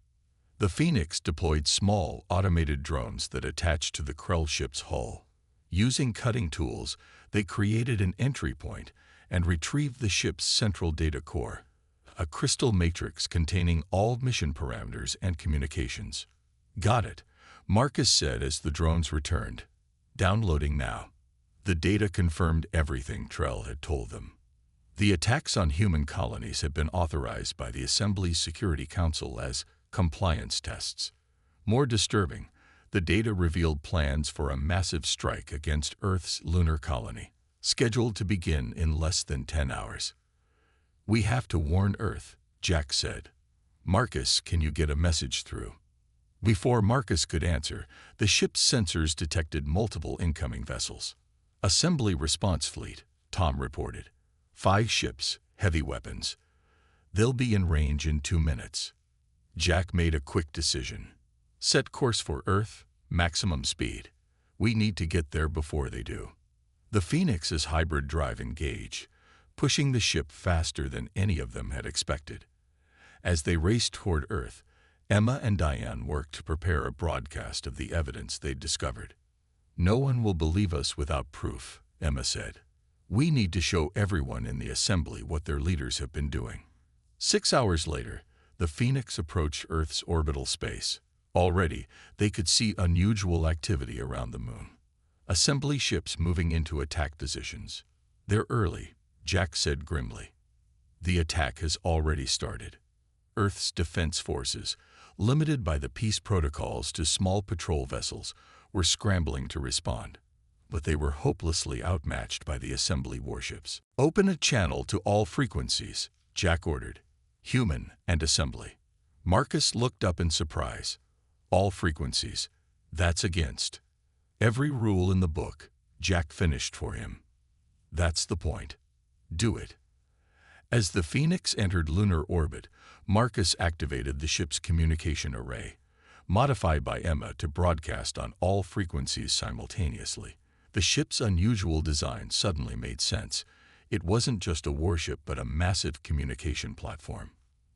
The Phoenix deployed small, automated drones that attached to the Krell ship's hull. Using cutting tools, they created an entry point and retrieved the ship's central data core, a crystal matrix containing all mission parameters and communications. Got it, Marcus said as the drones returned. Downloading now. The data confirmed everything Trell had told them. The attacks on human colonies had been authorized by the Assembly's Security Council as compliance tests. More disturbing, the data revealed plans for a massive strike against Earth's lunar colony, scheduled to begin in less than 10 hours. We have to warn Earth, Jack said. Marcus, can you get a message through? Before Marcus could answer, the ship's sensors detected multiple incoming vessels. Assembly response fleet, Tom reported. 5 ships, heavy weapons. They'll be in range in 2 minutes. Jack made a quick decision. Set course for Earth, maximum speed. We need to get there before they do. The Phoenix's hybrid drive engaged, pushing the ship faster than any of them had expected. As they raced toward Earth, Emma and Diane worked to prepare a broadcast of the evidence they'd discovered. No one will believe us without proof, Emma said. We need to show everyone in the Assembly what their leaders have been doing. 6 hours later, the Phoenix approached Earth's orbital space. Already, they could see unusual activity around the moon. Assembly ships moving into attack positions. They're early, Jack said grimly. The attack has already started. Earth's defense forces, limited by the peace protocols to small patrol vessels, were scrambling to respond. But they were hopelessly outmatched by the Assembly warships. Open a channel to all frequencies, Jack ordered. Human and Assembly. Marcus looked up in surprise. All frequencies. That's against every rule in the book, Jack finished for him. That's the point. Do it. As the Phoenix entered lunar orbit, Marcus activated the ship's communication array, modified by Emma to broadcast on all frequencies simultaneously. The ship's unusual design suddenly made sense. It wasn't just a warship but a massive communication platform.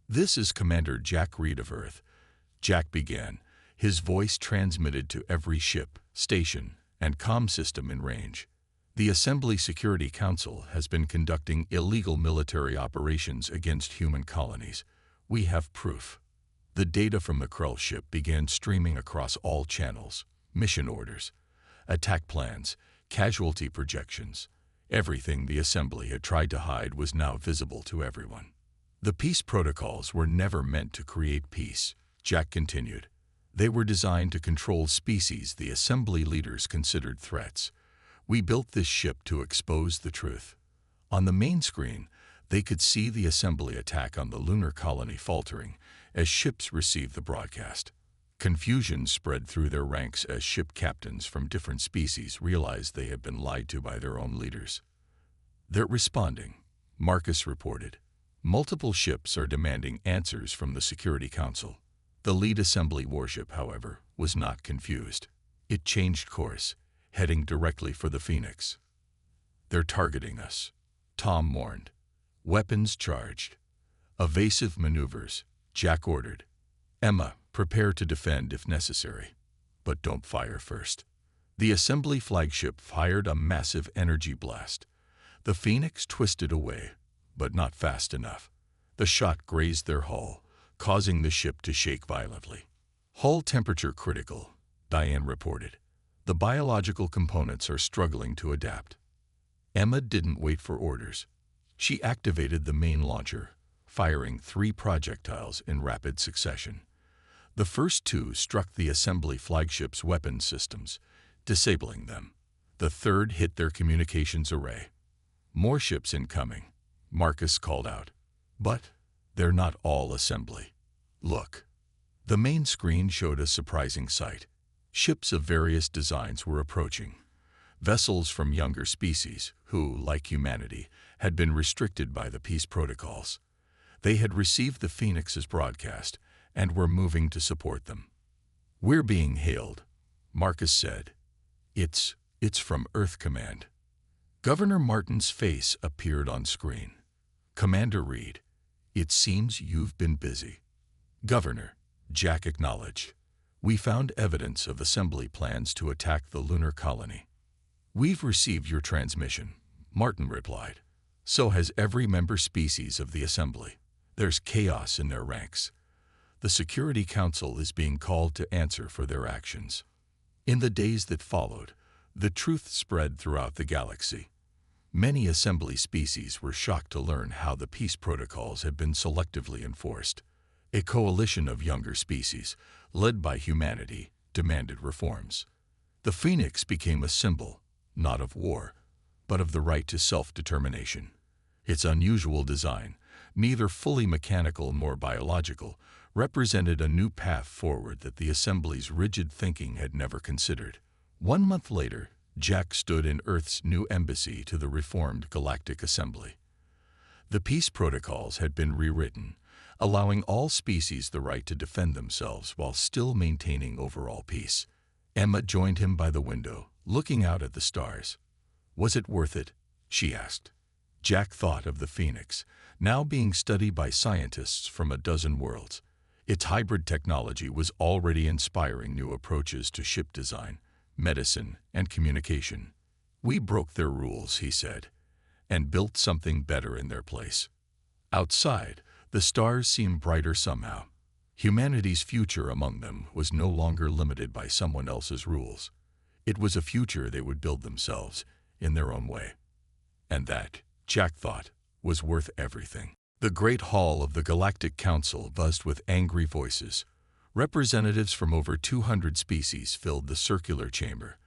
This is Commander Jack Reed of Earth, Jack began, his voice transmitted to every ship, station, and comm system in range. The Assembly Security Council has been conducting illegal military operations against human colonies. We have proof. The data from the Krell ship began streaming across all channels, mission orders, attack plans, casualty projections. Everything the Assembly had tried to hide was now visible to everyone. The peace protocols were never meant to create peace, Jack continued. They were designed to control species the Assembly leaders considered threats. We built this ship to expose the truth. On the main screen, they could see the Assembly attack on the lunar colony faltering as ships received the broadcast. Confusion spread through their ranks as ship captains from different species realized they had been lied to by their own leaders. They're responding, Marcus reported. Multiple ships are demanding answers from the Security Council. The lead Assembly warship, however, was not confused. It changed course, heading directly for the Phoenix. They're targeting us, Tom warned. Weapons charged. Evasive maneuvers, Jack ordered. Emma, prepare to defend if necessary. But don't fire first. The Assembly flagship fired a massive energy blast. The Phoenix twisted away, but not fast enough. The shot grazed their hull, causing the ship to shake violently. Hull temperature critical, Diane reported. The biological components are struggling to adapt. Emma didn't wait for orders. She activated the main launcher, firing 3 projectiles in rapid succession. The first 2 struck the Assembly flagship's weapon systems, disabling them. The third hit their communications array. More ships incoming, Marcus called out. But they're not all Assembly. Look. The main screen showed a surprising sight. Ships of various designs were approaching. Vessels from younger species who, like humanity, had been restricted by the peace protocols. They had received the Phoenix's broadcast and were moving to support them. We're being hailed, Marcus said. It's from Earth Command. Governor Martin's face appeared on screen. Commander Reed, it seems you've been busy. Governor, Jack acknowledged. We found evidence of assembly plans to attack the lunar colony. We've received your transmission, Martin replied. So has every member species of the assembly. There's chaos in their ranks. The Security Council is being called to answer for their actions. In the days that followed, the truth spread throughout the galaxy. Many assembly species were shocked to learn how the peace protocols had been selectively enforced. A coalition of younger species, led by humanity, demanded reforms. The Phoenix became a symbol, not of war, but of the right to self-determination. Its unusual design, neither fully mechanical nor biological, represented a new path forward that the Assembly's rigid thinking had never considered. 1 month later, Jack stood in Earth's new embassy to the reformed Galactic Assembly. The peace protocols had been rewritten, allowing all species the right to defend themselves while still maintaining overall peace. Emma joined him by the window, looking out at the stars. Was it worth it? She asked. Jack thought of the Phoenix, now being studied by scientists from a dozen worlds. Its hybrid technology was already inspiring new approaches to ship design, medicine, and communication. We broke their rules, he said, and built something better in their place. Outside, the stars seemed brighter somehow. Humanity's future among them was no longer limited by someone else's rules. It was a future they would build themselves, in their own way. And that, Jack thought, was worth everything. The great hall of the Galactic Council buzzed with angry voices. Representatives from over 200 species filled the circular chamber,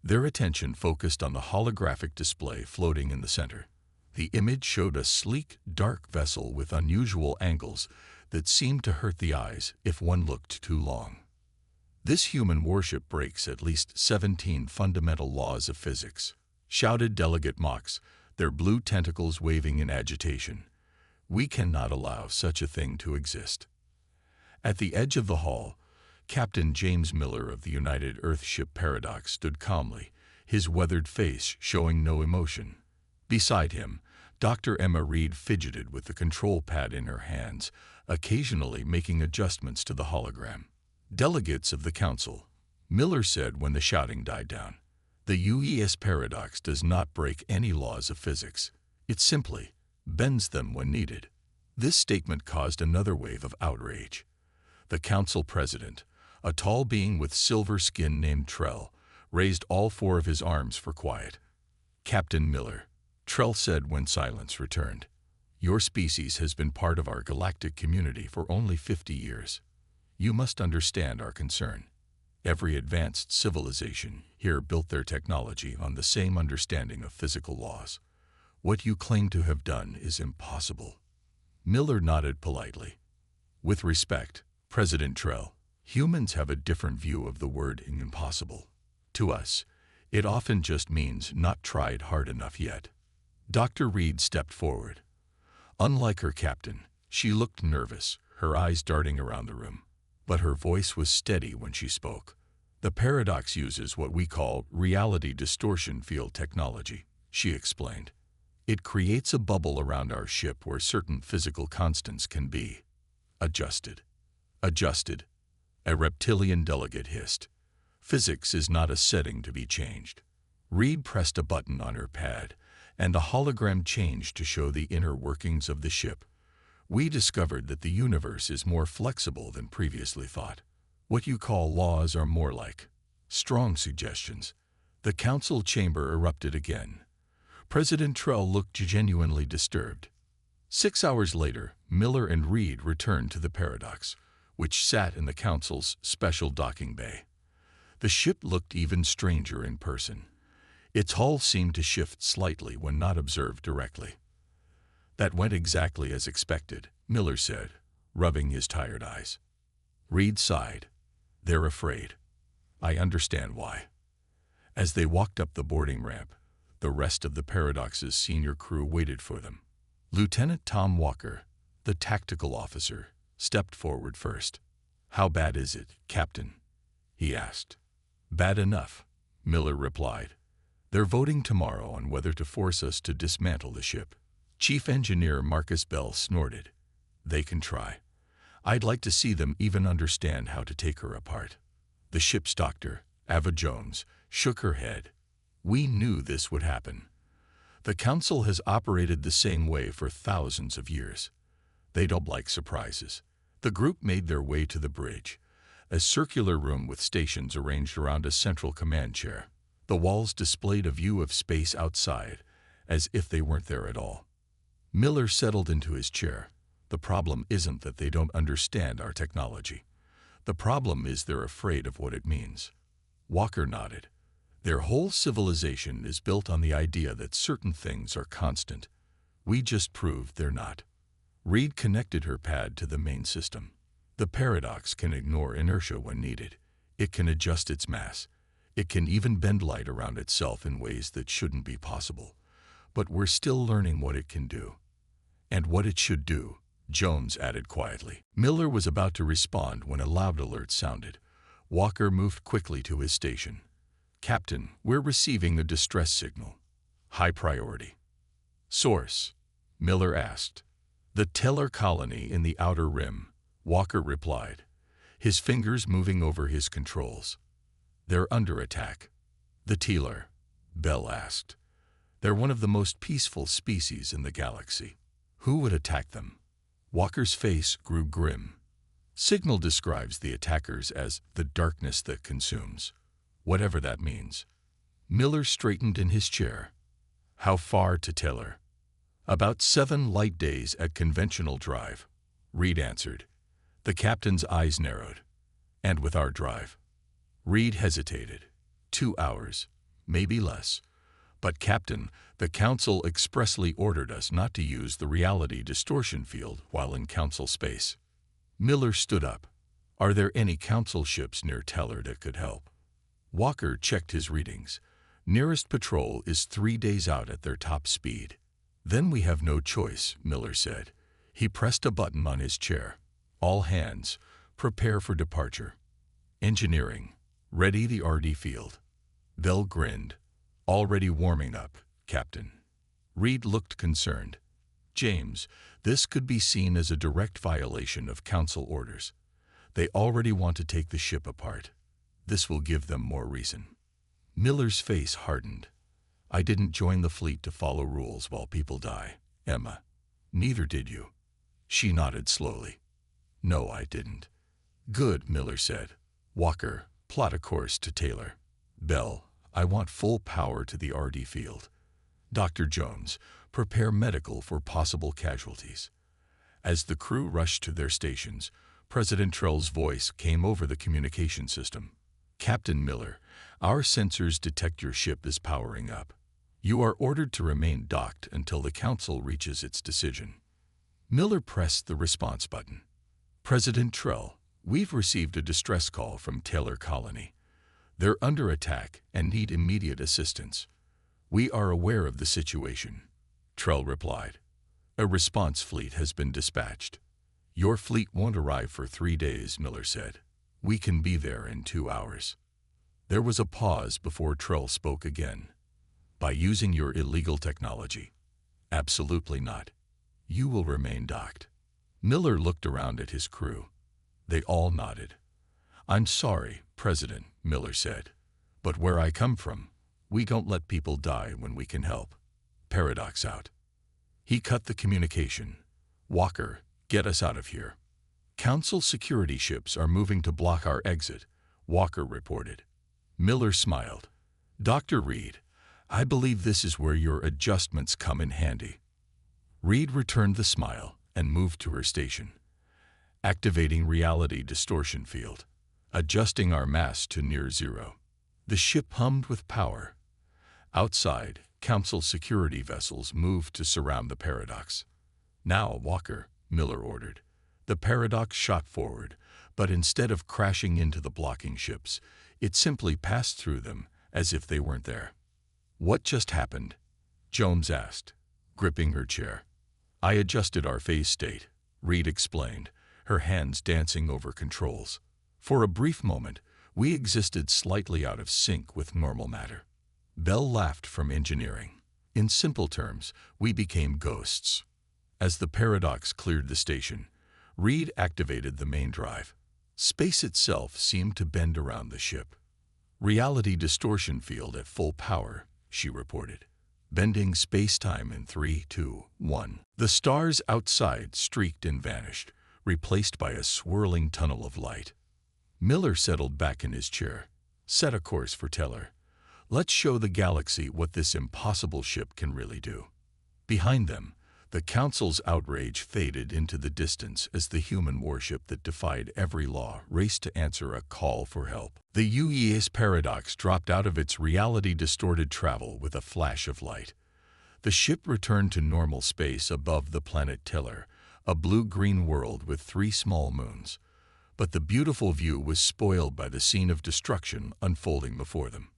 their attention focused on the holographic display floating in the center. The image showed a sleek, dark vessel with unusual angles that seemed to hurt the eyes if one looked too long. This human warship breaks at least 17 fundamental laws of physics, shouted Delegate Mox, their blue tentacles waving in agitation. We cannot allow such a thing to exist. At the edge of the hall, Captain James Miller of the United Earthship Paradox stood calmly, his weathered face showing no emotion. Beside him, Dr. Emma Reed fidgeted with the control pad in her hands, occasionally making adjustments to the hologram. Delegates of the Council, Miller said when the shouting died down. The UES paradox does not break any laws of physics. It simply bends them when needed. This statement caused another wave of outrage. The Council President, a tall being with silver skin named Trell, raised all 4 of his arms for quiet. Captain Miller, Trell said when silence returned, your species has been part of our galactic community for only 50 years. You must understand our concern. Every advanced civilization here built their technology on the same understanding of physical laws. What you claim to have done is impossible. Miller nodded politely. With respect, President Trell, humans have a different view of the word impossible. To us, it often just means not tried hard enough yet. Dr. Reed stepped forward. Unlike her captain, she looked nervous, her eyes darting around the room. But her voice was steady when she spoke. The paradox uses what we call reality distortion field technology, she explained. It creates a bubble around our ship where certain physical constants can be adjusted. Adjusted, a reptilian delegate hissed. Physics is not a setting to be changed. Reed pressed a button on her pad, and a hologram changed to show the inner workings of the ship. We discovered that the universe is more flexible than previously thought. What you call laws are more like strong suggestions. The council chamber erupted again. President Trell looked genuinely disturbed. 6 hours later, Miller and Reed returned to the Paradox, which sat in the council's special docking bay. The ship looked even stranger in person. Its hull seemed to shift slightly when not observed directly. That went exactly as expected, Miller said, rubbing his tired eyes. Reed sighed. They're afraid. I understand why. As they walked up the boarding ramp, the rest of the Paradox's senior crew waited for them. Lieutenant Tom Walker, the tactical officer, stepped forward first. How bad is it, Captain? He asked. Bad enough, Miller replied. They're voting tomorrow on whether to force us to dismantle the ship. Chief Engineer Marcus Bell snorted. They can try. I'd like to see them even understand how to take her apart. The ship's doctor, Ava Jones, shook her head. We knew this would happen. The Council has operated the same way for thousands of years. They don't like surprises. The group made their way to the bridge, a circular room with stations arranged around a central command chair. The walls displayed a view of space outside, as if they weren't there at all. Miller settled into his chair. The problem isn't that they don't understand our technology. The problem is they're afraid of what it means. Walker nodded. Their whole civilization is built on the idea that certain things are constant. We just proved they're not. Reed connected her pad to the main system. The paradox can ignore inertia when needed. It can adjust its mass. It can even bend light around itself in ways that shouldn't be possible. But we're still learning what it can do. And what it should do, Jones added quietly. Miller was about to respond when a loud alert sounded. Walker moved quickly to his station. Captain, we're receiving a distress signal. High priority. Source? Miller asked. The Teller colony in the outer rim, Walker replied, his fingers moving over his controls. They're under attack. The Teller? Bell asked. They're one of the most peaceful species in the galaxy. Who would attack them? Walker's face grew grim. Signal describes the attackers as the darkness that consumes, whatever that means. Miller straightened in his chair. How far to Teller? About 7 light days at conventional drive, Reed answered. The captain's eyes narrowed. And with our drive? Reed hesitated. 2 hours, maybe less. But Captain, the Council expressly ordered us not to use the reality distortion field while in Council space. Miller stood up. Are there any Council ships near Teller that could help? Walker checked his readings. Nearest patrol is 3 days out at their top speed. Then we have no choice, Miller said. He pressed a button on his chair. All hands, prepare for departure. Engineering, ready the RD field. Bell grinned. Already warming up, Captain. Reed looked concerned. James, this could be seen as a direct violation of Council orders. They already want to take the ship apart. This will give them more reason. Miller's face hardened. I didn't join the fleet to follow rules while people die, Emma. Neither did you. She nodded slowly. No, I didn't. Good, Miller said. Walker, plot a course to Taylor. Bell, I want full power to the RD field. Dr. Jones, prepare medical for possible casualties. As the crew rushed to their stations, President Trell's voice came over the communication system. Captain Miller, our sensors detect your ship is powering up. You are ordered to remain docked until the Council reaches its decision. Miller pressed the response button. President Trell, we've received a distress call from Teller Colony. They're under attack and need immediate assistance. We are aware of the situation, Trell replied. A response fleet has been dispatched. Your fleet won't arrive for 3 days, Miller said. We can be there in 2 hours. There was a pause before Trell spoke again. By using your illegal technology? Absolutely not. You will remain docked. Miller looked around at his crew. They all nodded. I'm sorry, President, Miller said. But where I come from, we don't let people die when we can help. Paradox out. He cut the communication. Walker, get us out of here. Council security ships are moving to block our exit, Walker reported. Miller smiled. Dr. Reed, I believe this is where your adjustments come in handy. Reed returned the smile and moved to her station. Activating reality distortion field. Adjusting our mass to near zero. The ship hummed with power. Outside, Council security vessels moved to surround the paradox. Now, Walker, Miller ordered. The paradox shot forward, but instead of crashing into the blocking ships, it simply passed through them as if they weren't there. What just happened? Jones asked, gripping her chair. I adjusted our phase state, Reed explained, her hands dancing over controls. For a brief moment, we existed slightly out of sync with normal matter. Bell laughed from engineering. In simple terms, we became ghosts. As the paradox cleared the station, Reed activated the main drive. Space itself seemed to bend around the ship. Reality distortion field at full power, she reported. Bending space-time in 3, 2, 1. The stars outside streaked and vanished, replaced by a swirling tunnel of light. Miller settled back in his chair. Set a course for Teller. Let's show the galaxy what this impossible ship can really do. Behind them, the Council's outrage faded into the distance as the human warship that defied every law raced to answer a call for help. The UES paradox dropped out of its reality-distorted travel with a flash of light. The ship returned to normal space above the planet Tiller, a blue-green world with 3 small moons. But the beautiful view was spoiled by the scene of destruction unfolding before them.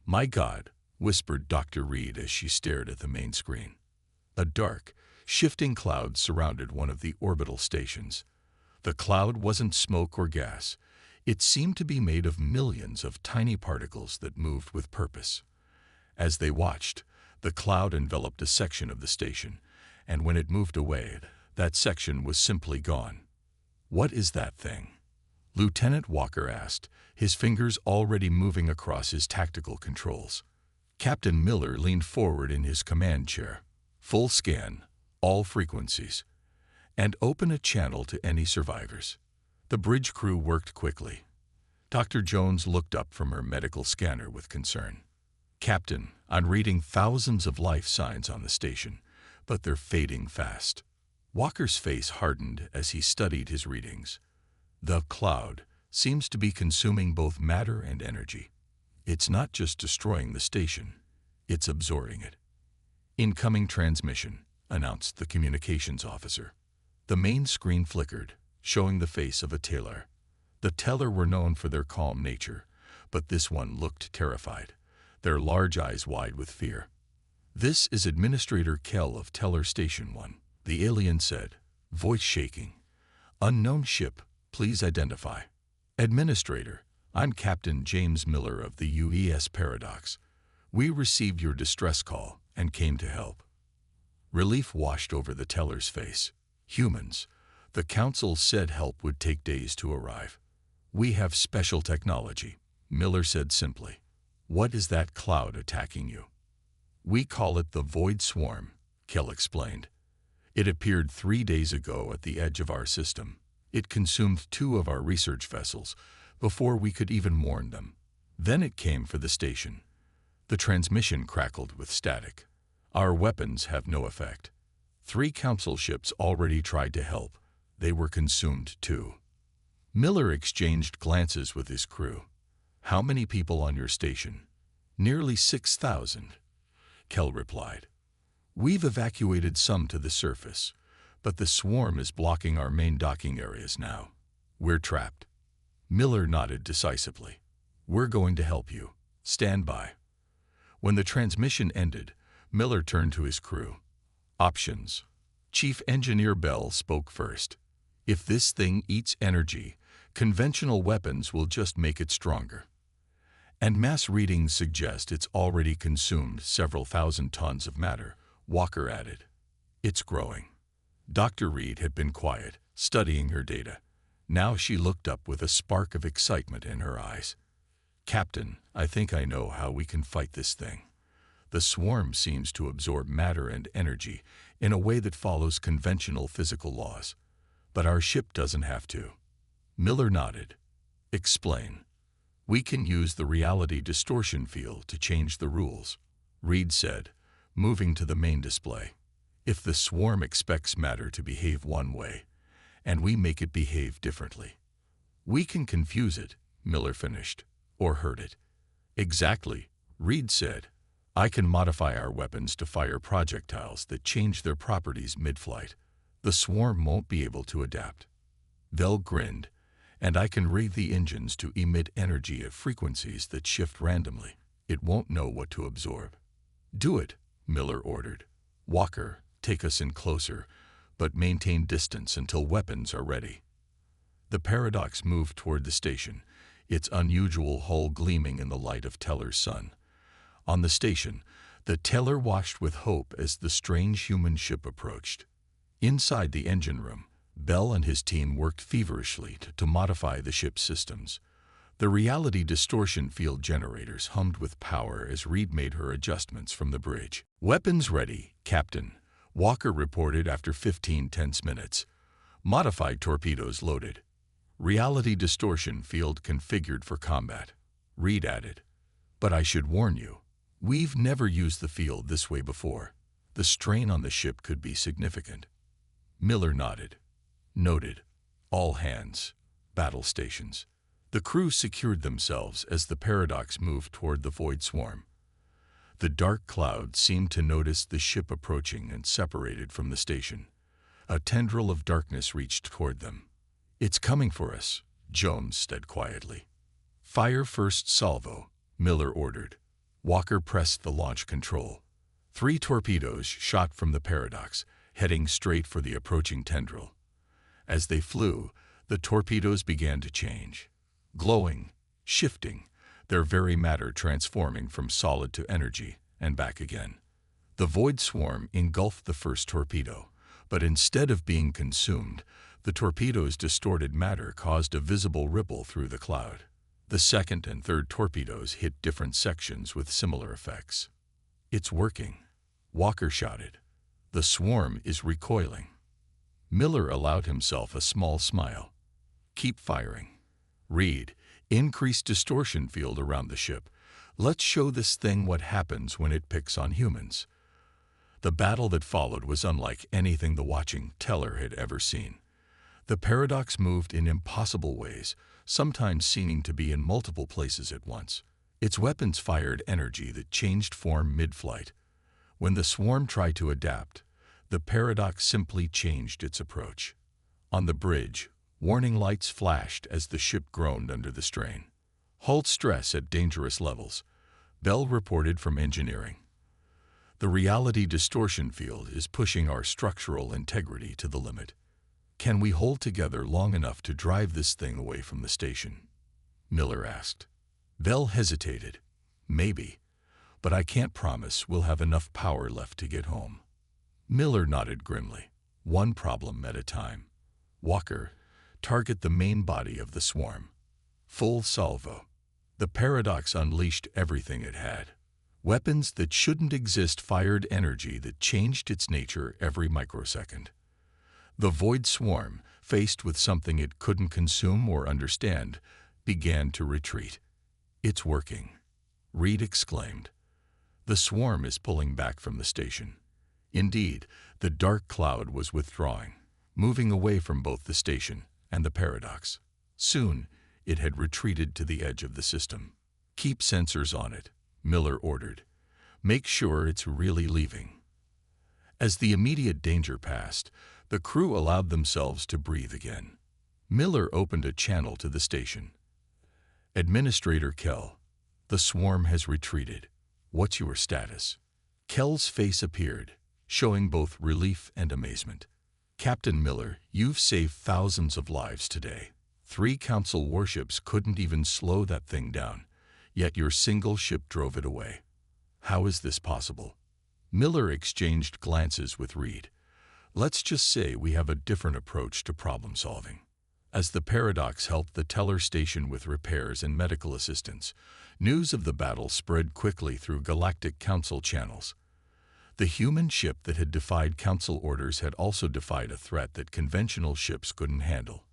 "My God," whispered Dr. Reed as she stared at the main screen. A dark, shifting cloud surrounded one of the orbital stations. The cloud wasn't smoke or gas. It seemed to be made of millions of tiny particles that moved with purpose. As they watched, the cloud enveloped a section of the station, and when it moved away, that section was simply gone. "What is that thing?" Lieutenant Walker asked, his fingers already moving across his tactical controls. Captain Miller leaned forward in his command chair. "Full scan, all frequencies, and open a channel to any survivors." The bridge crew worked quickly. Dr. Jones looked up from her medical scanner with concern. "Captain, I'm reading thousands of life signs on the station, but they're fading fast." Walker's face hardened as he studied his readings. "The cloud seems to be consuming both matter and energy. It's not just destroying the station, it's absorbing it." "Incoming transmission," announced the communications officer. The main screen flickered, showing the face of a Teller. The Teller were known for their calm nature, but this one looked terrified, their large eyes wide with fear. "This is Administrator Kell of Teller Station 1, the alien said, voice shaking. "Unknown ship, please identify." "Administrator, I'm Captain James Miller of the UES Paradox. We received your distress call and came to help." Relief washed over the Teller's face. "Humans, the Council said help would take days to arrive. We have special technology," Miller said simply. "What is that cloud attacking you?" "We call it the Void Swarm," Kell explained. "It appeared 3 days ago at the edge of our system. It consumed 2 of our research vessels before we could even warn them. Then it came for the station." The transmission crackled with static. "Our weapons have no effect. 3 Council ships already tried to help. They were consumed too." Miller exchanged glances with his crew. "How many people on your station?" "Nearly 6,000, Kell replied. "We've evacuated some to the surface, but the swarm is blocking our main docking areas now. We're trapped." Miller nodded decisively. "We're going to help you. Stand by." When the transmission ended, Miller turned to his crew. "Options." Chief Engineer Bell spoke first. "If this thing eats energy, conventional weapons will just make it stronger. And mass readings suggest it's already consumed several thousand tons of matter," Walker added. "It's growing." Dr. Reed had been quiet, studying her data. Now she looked up with a spark of excitement in her eyes. "Captain, I think I know how we can fight this thing. The swarm seems to absorb matter and energy in a way that follows conventional physical laws. But our ship doesn't have to." Miller nodded. "Explain." "We can use the reality distortion field to change the rules," Reed said, moving to the main display. "If the swarm expects matter to behave one way, and we make it behave differently, we can confuse it," Miller finished, "or hurt it." "Exactly," Reed said. "I can modify our weapons to fire projectiles that change their properties mid-flight. The swarm won't be able to adapt." Bell grinned. "And I can rig the engines to emit energy at frequencies that shift randomly. It won't know what to absorb." "Do it," Miller ordered. "Walker, take us in closer, but maintain distance until weapons are ready." The Paradox moved toward the station, its unusual hull gleaming in the light of Teller's sun. On the station, the Teller watched with hope as the strange human ship approached. Inside the engine room, Bell and his team worked feverishly to modify the ship's systems. The reality distortion field generators hummed with power as Reed made her adjustments from the bridge. "Weapons ready, Captain," Walker reported after 15 tense minutes. "Modified torpedoes loaded. Reality distortion field configured for combat," Reed added. "But I should warn you, we've never used the field this way before. The strain on the ship could be significant." Miller nodded. "Noted. All hands. Battle stations." The crew secured themselves as the Paradox moved toward the void swarm. The dark cloud seemed to notice the ship approaching and separated from the station. A tendril of darkness reached toward them. "It's coming for us," Jones said quietly. "Fire first salvo," Miller ordered. Walker pressed the launch control. 3 torpedoes shot from the Paradox, heading straight for the approaching tendril. As they flew, the torpedoes began to change. Glowing, shifting, their very matter transforming from solid to energy and back again. The void swarm engulfed the first torpedo, but instead of being consumed, the torpedo's distorted matter caused a visible ripple through the cloud. The second and third torpedoes hit different sections with similar effects. "It's working," Walker shouted. "The swarm is recoiling." Miller allowed himself a small smile. "Keep firing. Reed, increase distortion field around the ship. Let's show this thing what happens when it picks on humans." The battle that followed was unlike anything the watching teller had ever seen. The Paradox moved in impossible ways, sometimes seeming to be in multiple places at once. Its weapons fired energy that changed form mid-flight. When the swarm tried to adapt, the Paradox simply changed its approach. On the bridge, warning lights flashed as the ship groaned under the strain. "Hull stress at dangerous levels," Bell reported from engineering. "The reality distortion field is pushing our structural integrity to the limit. Can we hold together long enough to drive this thing away from the station?" Miller asked. Bell hesitated. "Maybe, but I can't promise we'll have enough power left to get home." Miller nodded grimly. "One problem at a time. Walker, target the main body of the swarm. Full salvo." The Paradox unleashed everything it had. Weapons that shouldn't exist fired energy that changed its nature every microsecond. The void swarm, faced with something it couldn't consume or understand, began to retreat. "It's working," Reed exclaimed. "The swarm is pulling back from the station." Indeed, the dark cloud was withdrawing, moving away from both the station and the Paradox. Soon, it had retreated to the edge of the system. "Keep sensors on it," Miller ordered. "Make sure it's really leaving." As the immediate danger passed, the crew allowed themselves to breathe again. Miller opened a channel to the station. "Administrator Kell, the swarm has retreated. What's your status?" Kell's face appeared, showing both relief and amazement. "Captain Miller, you've saved thousands of lives today. 3 Council warships couldn't even slow that thing down, yet your single ship drove it away. How is this possible?" Miller exchanged glances with Reed. "Let's just say we have a different approach to problem solving." As the Paradox helped the teller station with repairs and medical assistance, news of the battle spread quickly through Galactic Council channels. The human ship that had defied Council orders had also defied a threat that conventional ships couldn't handle.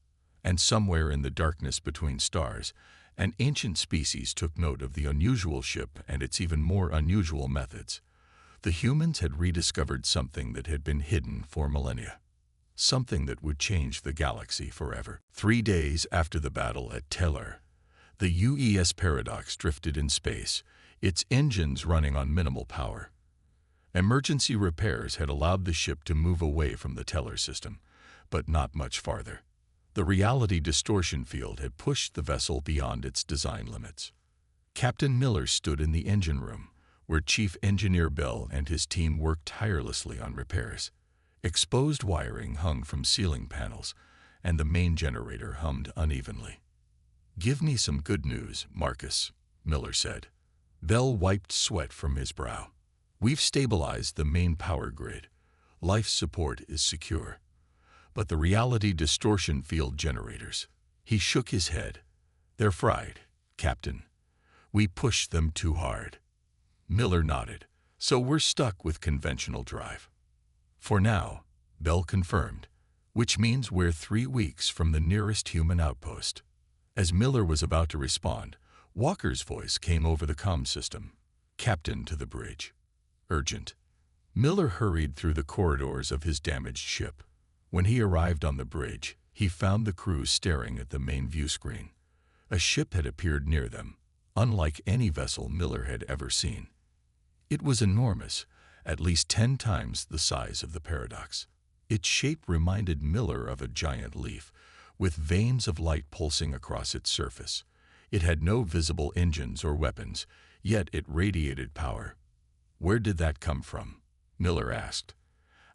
And somewhere in the darkness between stars, an ancient species took note of the unusual ship and its even more unusual methods. The humans had rediscovered something that had been hidden for millennia. Something that would change the galaxy forever. 3 days after the battle at Teller, the UES Paradox drifted in space, its engines running on minimal power. Emergency repairs had allowed the ship to move away from the Teller system, but not much farther. The reality distortion field had pushed the vessel beyond its design limits. Captain Miller stood in the engine room, where Chief Engineer Bell and his team worked tirelessly on repairs. Exposed wiring hung from ceiling panels, and the main generator hummed unevenly. "Give me some good news, Marcus," Miller said. Bell wiped sweat from his brow. "We've stabilized the main power grid. Life support is secure. but the reality distortion field generators. He shook his head. They're fried, Captain. We pushed them too hard. Miller nodded. So we're stuck with conventional drive. For now, Bell confirmed, which means we're 3 weeks from the nearest human outpost. As Miller was about to respond, Walker's voice came over the comm system. Captain to the bridge. Urgent. Miller hurried through the corridors of his damaged ship. When he arrived on the bridge, he found the crew staring at the main view screen. A ship had appeared near them, unlike any vessel Miller had ever seen. It was enormous, at least 10 times the size of the Paradox. Its shape reminded Miller of a giant leaf, with veins of light pulsing across its surface. It had no visible engines or weapons, yet it radiated power. Where did that come from? Miller asked.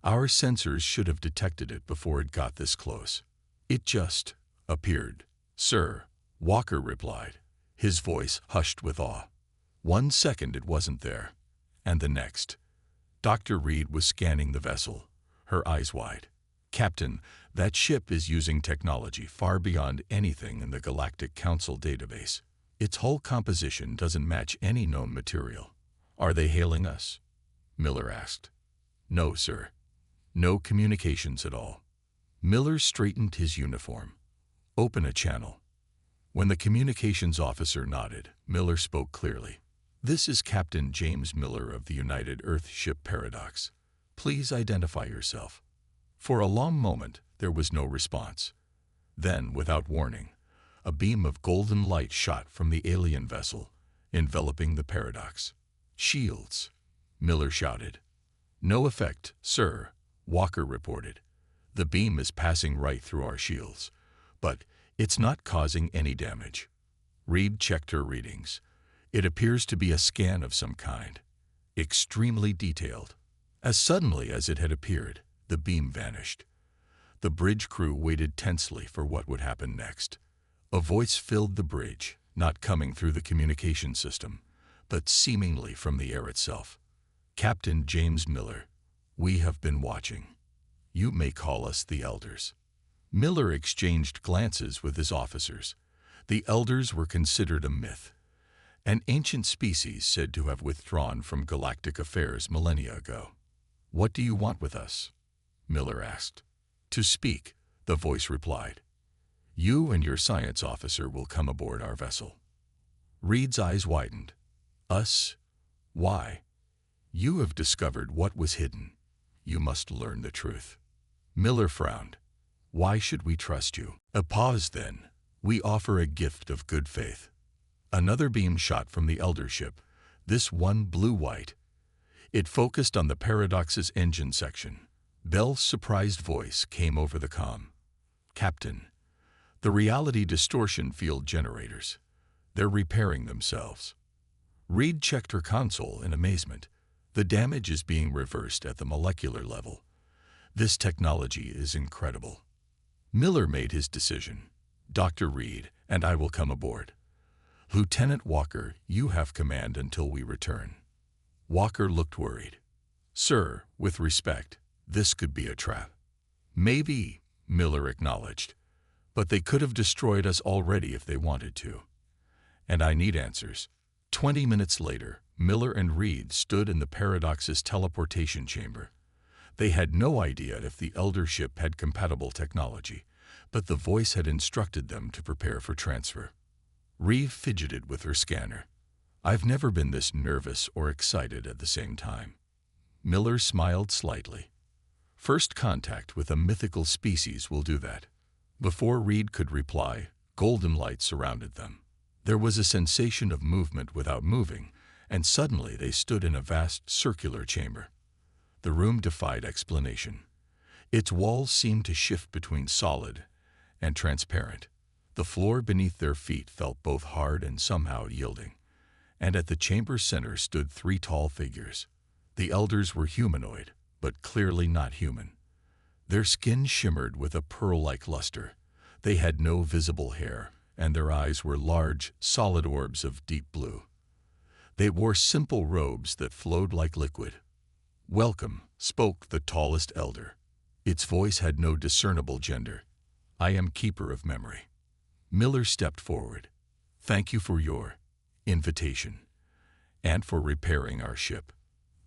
Our sensors should have detected it before it got this close. It just appeared, sir, Walker replied, his voice hushed with awe. 1 second it wasn't there, and the next. Dr. Reed was scanning the vessel, her eyes wide. Captain, that ship is using technology far beyond anything in the Galactic Council database. Its whole composition doesn't match any known material. Are they hailing us? Miller asked. No, sir. No communications at all. Miller straightened his uniform. Open a channel. When the communications officer nodded, Miller spoke clearly. This is Captain James Miller of the United Earth Ship Paradox. Please identify yourself. For a long moment, there was no response. Then, without warning, a beam of golden light shot from the alien vessel, enveloping the Paradox. Shields, Miller shouted. No effect, sir, Walker reported. The beam is passing right through our shields, but it's not causing any damage. Reed checked her readings. It appears to be a scan of some kind, extremely detailed. As suddenly as it had appeared, the beam vanished. The bridge crew waited tensely for what would happen next. A voice filled the bridge, not coming through the communication system, but seemingly from the air itself. Captain James Miller, we have been watching. You may call us the Elders. Miller exchanged glances with his officers. The Elders were considered a myth, an ancient species said to have withdrawn from galactic affairs millennia ago. What do you want with us? Miller asked. To speak, the voice replied. You and your science officer will come aboard our vessel. Reed's eyes widened. Us? Why? You have discovered what was hidden. You must learn the truth. Miller frowned. Why should we trust you? A pause then. We offer a gift of good faith. Another beam shot from the Elder ship, this one blue-white. It focused on the Paradox's engine section. Bell's surprised voice came over the comm. Captain, the reality distortion field generators. They're repairing themselves. Reed checked her console in amazement. The damage is being reversed at the molecular level. This technology is incredible. Miller made his decision. Dr. Reed and I will come aboard. Lieutenant Walker, you have command until we return. Walker looked worried. Sir, with respect, this could be a trap. Maybe, Miller acknowledged, but they could have destroyed us already if they wanted to. And I need answers. 20 minutes later, Miller and Reed stood in the Paradox's teleportation chamber. They had no idea if the Elder ship had compatible technology, but the voice had instructed them to prepare for transfer. Reed fidgeted with her scanner. I've never been this nervous or excited at the same time. Miller smiled slightly. First contact with a mythical species will do that. Before Reed could reply, golden light surrounded them. There was a sensation of movement without moving, and suddenly they stood in a vast circular chamber. The room defied explanation. Its walls seemed to shift between solid and transparent. The floor beneath their feet felt both hard and somehow yielding. And at the chamber's center stood 3 tall figures. The Elders were humanoid, but clearly not human. Their skin shimmered with a pearl-like luster. They had no visible hair, and their eyes were large, solid orbs of deep blue. They wore simple robes that flowed like liquid. Welcome, spoke the tallest Elder. Its voice had no discernible gender. "I am keeper of memory." Miller stepped forward. "Thank you for your invitation and for repairing our ship."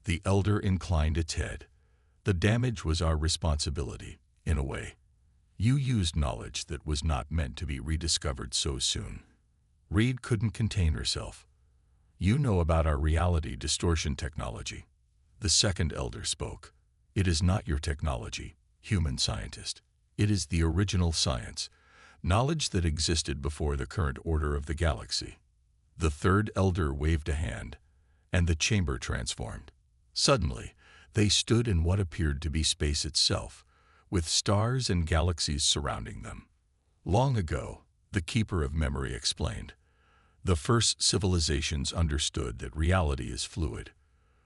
The elder inclined its head. "The damage was our responsibility, in a way. You used knowledge that was not meant to be rediscovered so soon." Reed couldn't contain herself. "You know about our reality distortion technology." The second elder spoke. "It is not your technology, human scientist. It is the original science, knowledge that existed before the current order of the galaxy." The third elder waved a hand, and the chamber transformed. Suddenly, they stood in what appeared to be space itself, with stars and galaxies surrounding them. "Long ago," the keeper of memory explained, "the first civilizations understood that reality is fluid.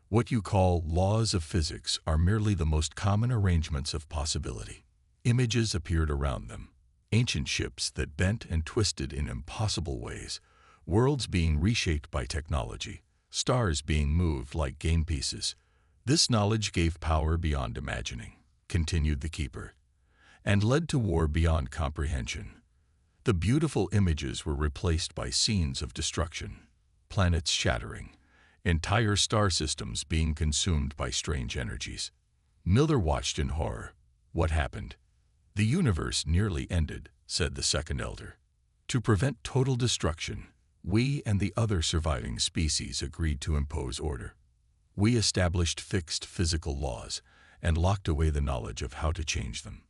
What you call laws of physics are merely the most common arrangements of possibility." Images appeared around them, ancient ships that bent and twisted in impossible ways, worlds being reshaped by technology, stars being moved like game pieces. "This knowledge gave power beyond imagining," continued the keeper, "and led to war beyond comprehension. The beautiful images were replaced by scenes of destruction, planets shattering, entire star systems being consumed by strange energies." Miller watched in horror. "What happened?" "The universe nearly ended," said the second elder. "To prevent total destruction, we and the other surviving species agreed to impose order. We established fixed physical laws and locked away the knowledge of how to change them."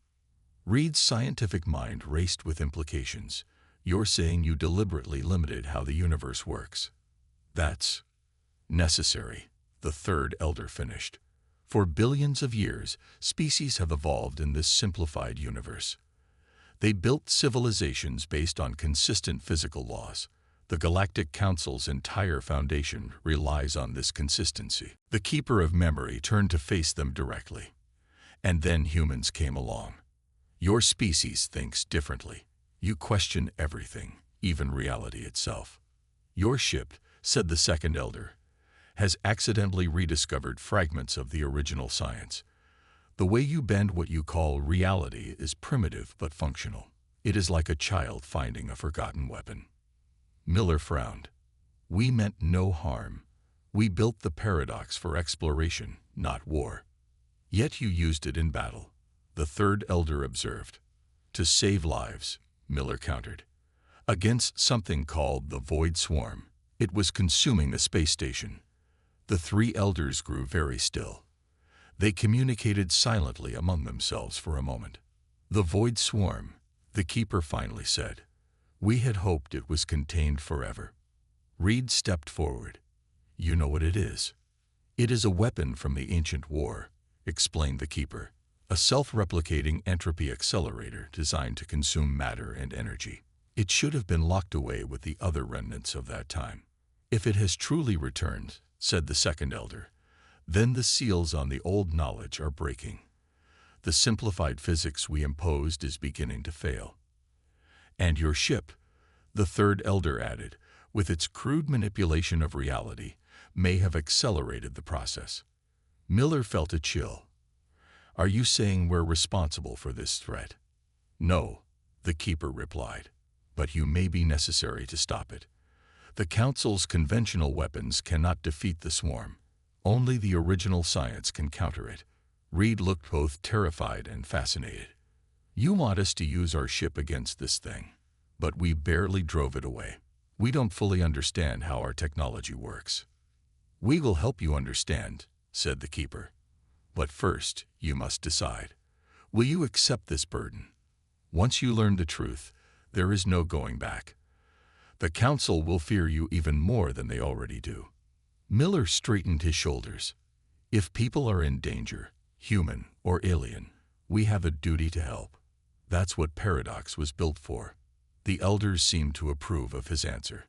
Reed's scientific mind raced with implications. "You're saying you deliberately limited how the universe works?" "That's necessary," the third elder finished. "For billions of years, species have evolved in this simplified universe. They built civilizations based on consistent physical laws. The Galactic Council's entire foundation relies on this consistency." The keeper of memory turned to face them directly. "And then humans came along. Your species thinks differently. You question everything, even reality itself. Your ship," said the second elder, "has accidentally rediscovered fragments of the original science. The way you bend what you call reality is primitive but functional. It is like a child finding a forgotten weapon." Miller frowned. "We meant no harm. We built the paradox for exploration, not war. Yet you used it in battle," the third elder observed. "To save lives," Miller countered. "Against something called the Void Swarm. It was consuming the space station." The three elders grew very still. They communicated silently among themselves for a moment. "The Void Swarm," the keeper finally said. "We had hoped it was contained forever." Reed stepped forward. "You know what it is." "It is a weapon from the ancient war," explained the keeper. "A self-replicating entropy accelerator designed to consume matter and energy. It should have been locked away with the other remnants of that time." "If it has truly returned," said the second elder, "then the seals on the old knowledge are breaking. The simplified physics we imposed is beginning to fail." "And your ship," the third elder added, "with its crude manipulation of reality, may have accelerated the process." Miller felt a chill. "Are you saying we're responsible for this threat?" "No," the keeper replied, "but you may be necessary to stop it. The Council's conventional weapons cannot defeat the swarm. Only the original science can counter it." Reed looked both terrified and fascinated. "You want us to use our ship against this thing, but we barely drove it away. We don't fully understand how our technology works." "We will help you understand," said the keeper. "But first, you must decide. Will you accept this burden? Once you learn the truth, there is no going back. The Council will fear you even more than they already do." Miller straightened his shoulders. "If people are in danger, human or alien, we have a duty to help. That's what Paradox was built for." The elders seemed to approve of his answer.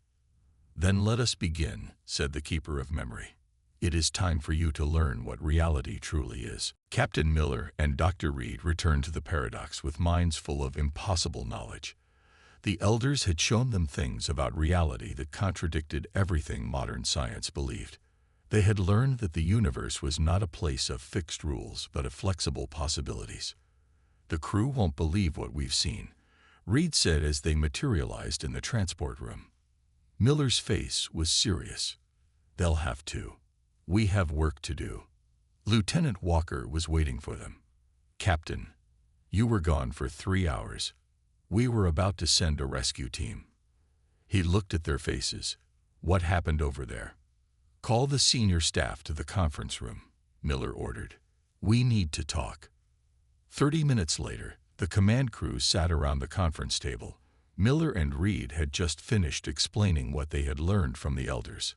"Then let us begin," said the keeper of memory. "It is time for you to learn what reality truly is." Captain Miller and Dr. Reed returned to the Paradox with minds full of impossible knowledge. The elders had shown them things about reality that contradicted everything modern science believed. They had learned that the universe was not a place of fixed rules but of flexible possibilities. The crew won't believe what we've seen, Reed said as they materialized in the transport room. Miller's face was serious. They'll have to. We have work to do. Lieutenant Walker was waiting for them. Captain, you were gone for 3 hours. We were about to send a rescue team. He looked at their faces. What happened over there? Call the senior staff to the conference room, Miller ordered. We need to talk. 30 minutes later, the command crew sat around the conference table. Miller and Reed had just finished explaining what they had learned from the elders.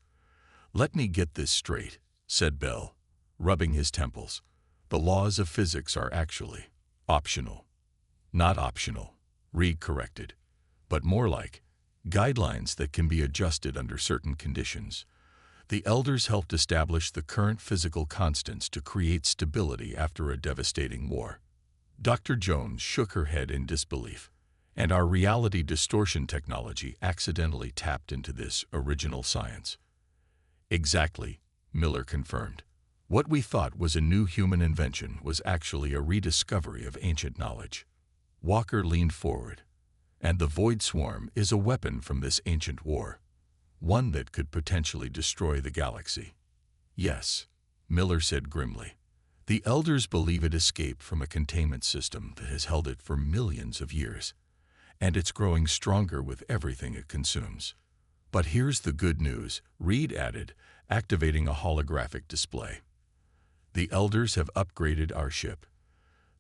Let me get this straight, said Bell, rubbing his temples. The laws of physics are actually optional. Not optional, Reed corrected, but more like guidelines that can be adjusted under certain conditions. The elders helped establish the current physical constants to create stability after a devastating war. Dr. Jones shook her head in disbelief, and our reality distortion technology accidentally tapped into this original science. Exactly, Miller confirmed. What we thought was a new human invention was actually a rediscovery of ancient knowledge. Walker leaned forward. And the Void Swarm is a weapon from this ancient war, one that could potentially destroy the galaxy. Yes, Miller said grimly. The elders believe it escaped from a containment system that has held it for millions of years, and it's growing stronger with everything it consumes. But here's the good news, Reed added, activating a holographic display. The elders have upgraded our ship.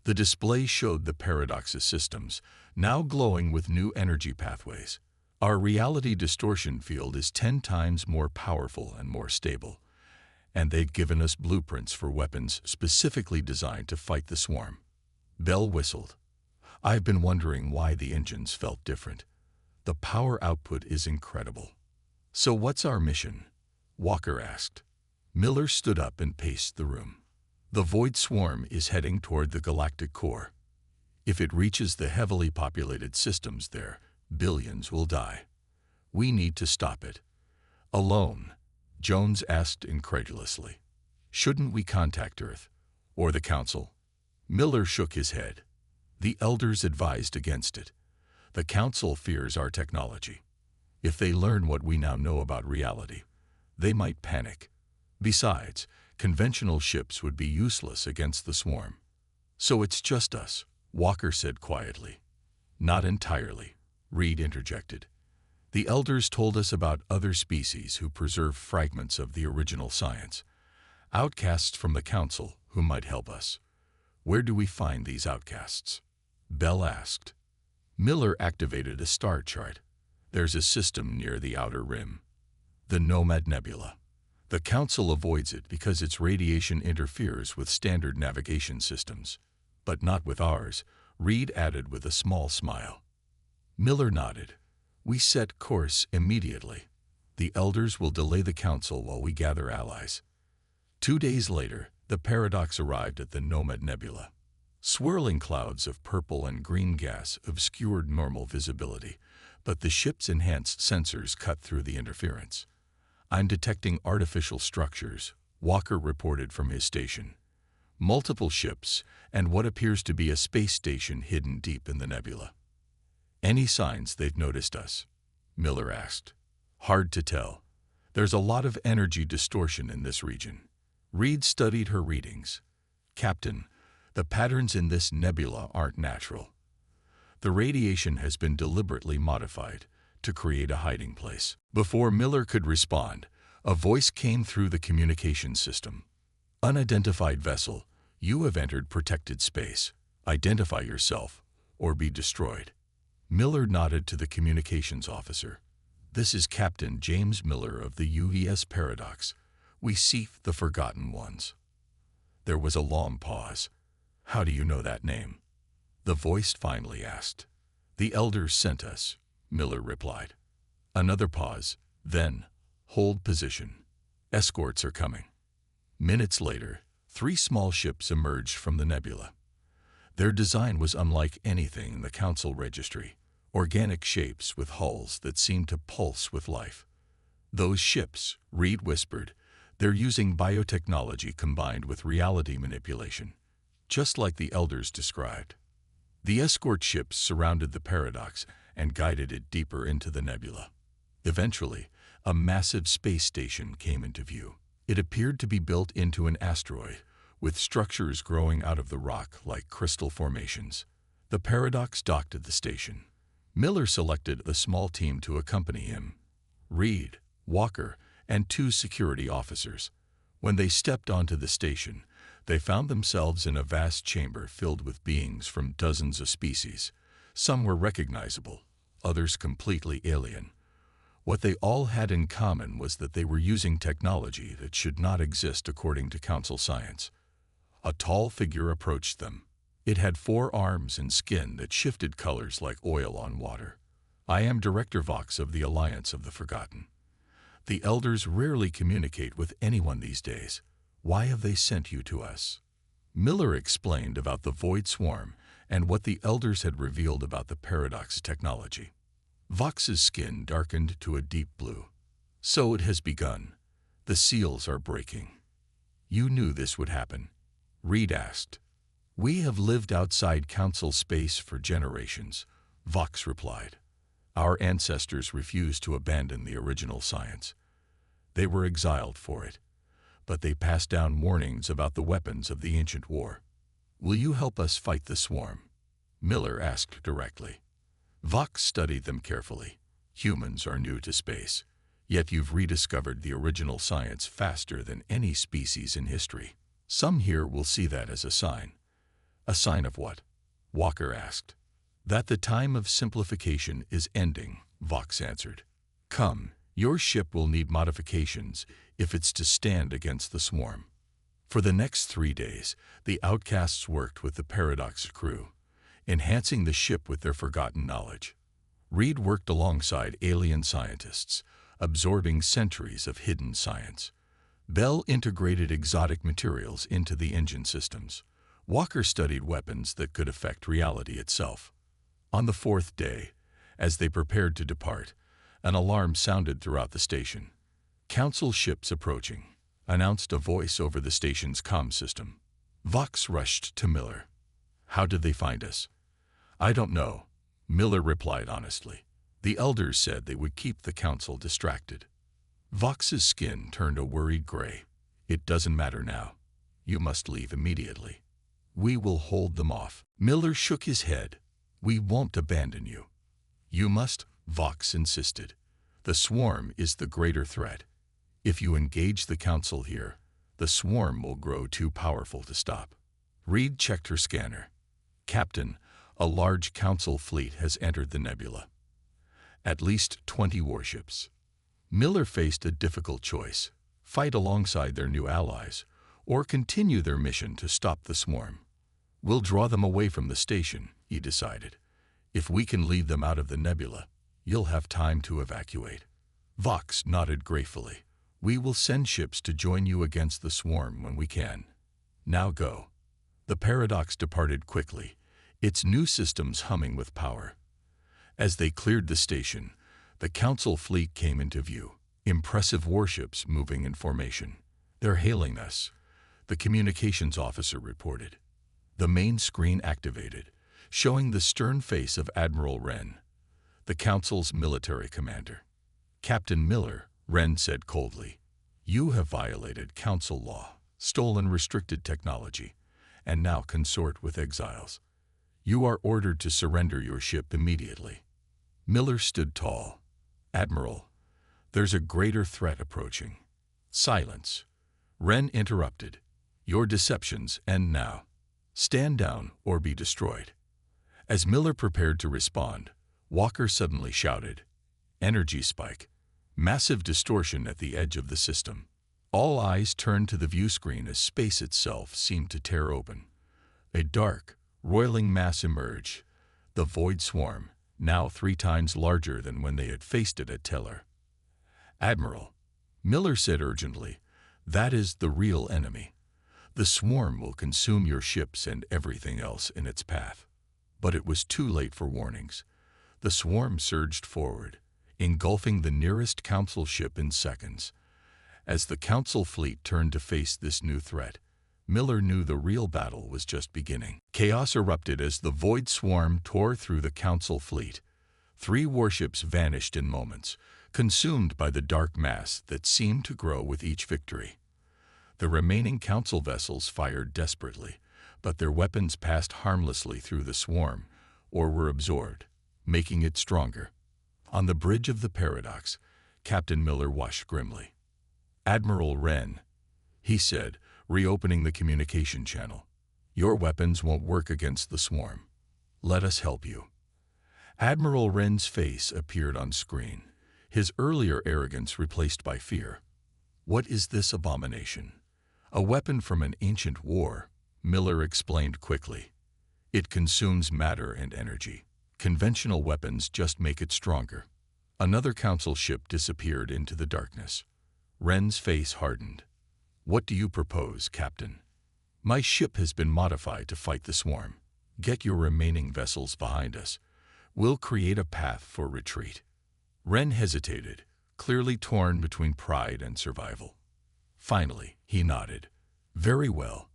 The display showed the Paradox's systems, now glowing with new energy pathways. Our reality distortion field is 10 times more powerful and more stable, and they've given us blueprints for weapons specifically designed to fight the swarm. Bell whistled. I've been wondering why the engines felt different. The power output is incredible. So what's our mission? Walker asked. Miller stood up and paced the room. The Void Swarm is heading toward the galactic core. If it reaches the heavily populated systems there, billions will die. We need to stop it. Alone? Jones asked incredulously. Shouldn't we contact Earth? Or the Council? Miller shook his head. The elders advised against it. The Council fears our technology. If they learn what we now know about reality, they might panic. Besides, conventional ships would be useless against the swarm. So it's just us, Walker said quietly. Not entirely, Reed interjected. The elders told us about other species who preserve fragments of the original science. Outcasts from the Council who might help us. Where do we find these outcasts? Bell asked. Miller activated a star chart. There's a system near the outer rim. The Nomad Nebula. The Council avoids it because its radiation interferes with standard navigation systems. But not with ours, Reed added with a small smile. Miller nodded. We set course immediately. The elders will delay the Council while we gather allies. 2 days later, the Paradox arrived at the Nomad Nebula. Swirling clouds of purple and green gas obscured normal visibility, but the ship's enhanced sensors cut through the interference. I'm detecting artificial structures, Walker reported from his station. Multiple ships, and what appears to be a space station hidden deep in the nebula. Any signs they've noticed us? Miller asked. Hard to tell. There's a lot of energy distortion in this region. Reed studied her readings. Captain, the patterns in this nebula aren't natural. The radiation has been deliberately modified to create a hiding place. Before Miller could respond, a voice came through the communication system. Unidentified vessel, you have entered protected space. Identify yourself or be destroyed. Miller nodded to the communications officer. This is Captain James Miller of the UVS Paradox. We seek the Forgotten Ones. There was a long pause. How do you know that name? The voice finally asked. The elders sent us, Miller replied. Another pause, then, hold position. Escorts are coming. Minutes later, 3 small ships emerged from the nebula. Their design was unlike anything in the Council registry, organic shapes with hulls that seemed to pulse with life. Those ships, Reed whispered, they're using biotechnology combined with reality manipulation, just like the elders described. The escort ships surrounded the paradox and guided it deeper into the nebula. Eventually, a massive space station came into view. It appeared to be built into an asteroid, with structures growing out of the rock like crystal formations. The paradox docked at the station. Miller selected a small team to accompany him: Reed, Walker, and 2 security officers. When they stepped onto the station, they found themselves in a vast chamber filled with beings from dozens of species. Some were recognizable, others completely alien. What they all had in common was that they were using technology that should not exist according to Council science. A tall figure approached them. It had 4 arms and skin that shifted colors like oil on water. "I am Director Vox of the Alliance of the Forgotten. The elders rarely communicate with anyone these days. Why have they sent you to us?" Miller explained about the Void Swarm and what the elders had revealed about the paradox technology. Vox's skin darkened to a deep blue. "So it has begun. The seals are breaking." "You knew this would happen?" Reed asked. "We have lived outside Council space for generations," Vox replied. "Our ancestors refused to abandon the original science. They were exiled for it, but they passed down warnings about the weapons of the ancient war. Will you help us fight the swarm?" Miller asked directly. Vox studied them carefully. "Humans are new to space, yet you've rediscovered the original science faster than any species in history. Some here will see that as a sign." "A sign of what?" Walker asked. "That the time of simplification is ending," Vox answered. "Come, your ship will need modifications if it's to stand against the swarm." For the next 3 days, the outcasts worked with the Paradox crew, enhancing the ship with their forgotten knowledge. Reed worked alongside alien scientists, absorbing centuries of hidden science. Bell integrated exotic materials into the engine systems. Walker studied weapons that could affect reality itself. On the 4th day, as they prepared to depart, an alarm sounded throughout the station. "Council ships approaching," announced a voice over the station's comm system. Vox rushed to Miller. "How did they find us?" "I don't know," Miller replied honestly. "The elders said they would keep the council distracted." Vox's skin turned a worried gray. "It doesn't matter now. You must leave immediately. We will hold them off." Miller shook his head. "We won't abandon you." "You must," Vox insisted. "The swarm is the greater threat. If you engage the council here, the swarm will grow too powerful to stop." Reed checked her scanner. "Captain, a large council fleet has entered the nebula. At least 20 warships." Miller faced a difficult choice: fight alongside their new allies, or continue their mission to stop the swarm. "We'll draw them away from the station," he decided. "If we can lead them out of the nebula, you'll have time to evacuate." Vox nodded gratefully. "We will send ships to join you against the swarm when we can. Now go." The Paradox departed quickly, its new systems humming with power. As they cleared the station, the Council fleet came into view, impressive warships moving in formation. "They're hailing us," the communications officer reported. The main screen activated, showing the stern face of Admiral Wren, the Council's military commander. "Captain Miller," Wren said coldly, "you have violated Council law, stolen restricted technology, and now consort with exiles. You are ordered to surrender your ship immediately." Miller stood tall. "Admiral, there's a greater threat approaching." "Silence," Wren interrupted. "Your deceptions end now. Stand down or be destroyed." As Miller prepared to respond, Walker suddenly shouted, "Energy spike! Massive distortion at the edge of the system." All eyes turned to the view screen as space itself seemed to tear open. A dark, roiling mass emerged, the Void Swarm, now 3 times larger than when they had faced it at Teller. "Admiral," Miller said urgently, "that is the real enemy. The swarm will consume your ships and everything else in its path." But it was too late for warnings. The swarm surged forward, engulfing the nearest Council ship in seconds. As the Council fleet turned to face this new threat, Miller knew the real battle was just beginning. Chaos erupted as the Void Swarm tore through the Council fleet. 3 warships vanished in moments, consumed by the dark mass that seemed to grow with each victory. The remaining Council vessels fired desperately, but their weapons passed harmlessly through the swarm, or were absorbed, making it stronger. On the bridge of the Paradox, Captain Miller watched grimly. "Admiral Wren," he said, reopening the communication channel, "your weapons won't work against the swarm. Let us help you." Admiral Wren's face appeared on screen, his earlier arrogance replaced by fear. "What is this abomination?" "A weapon from an ancient war," Miller explained quickly. "It consumes matter and energy. Conventional weapons just make it stronger." Another Council ship disappeared into the darkness. Wren's face hardened. "What do you propose, Captain?" "My ship has been modified to fight the swarm. Get your remaining vessels behind us. We'll create a path for retreat." Wren hesitated, clearly torn between pride and survival. Finally, he nodded. "Very well,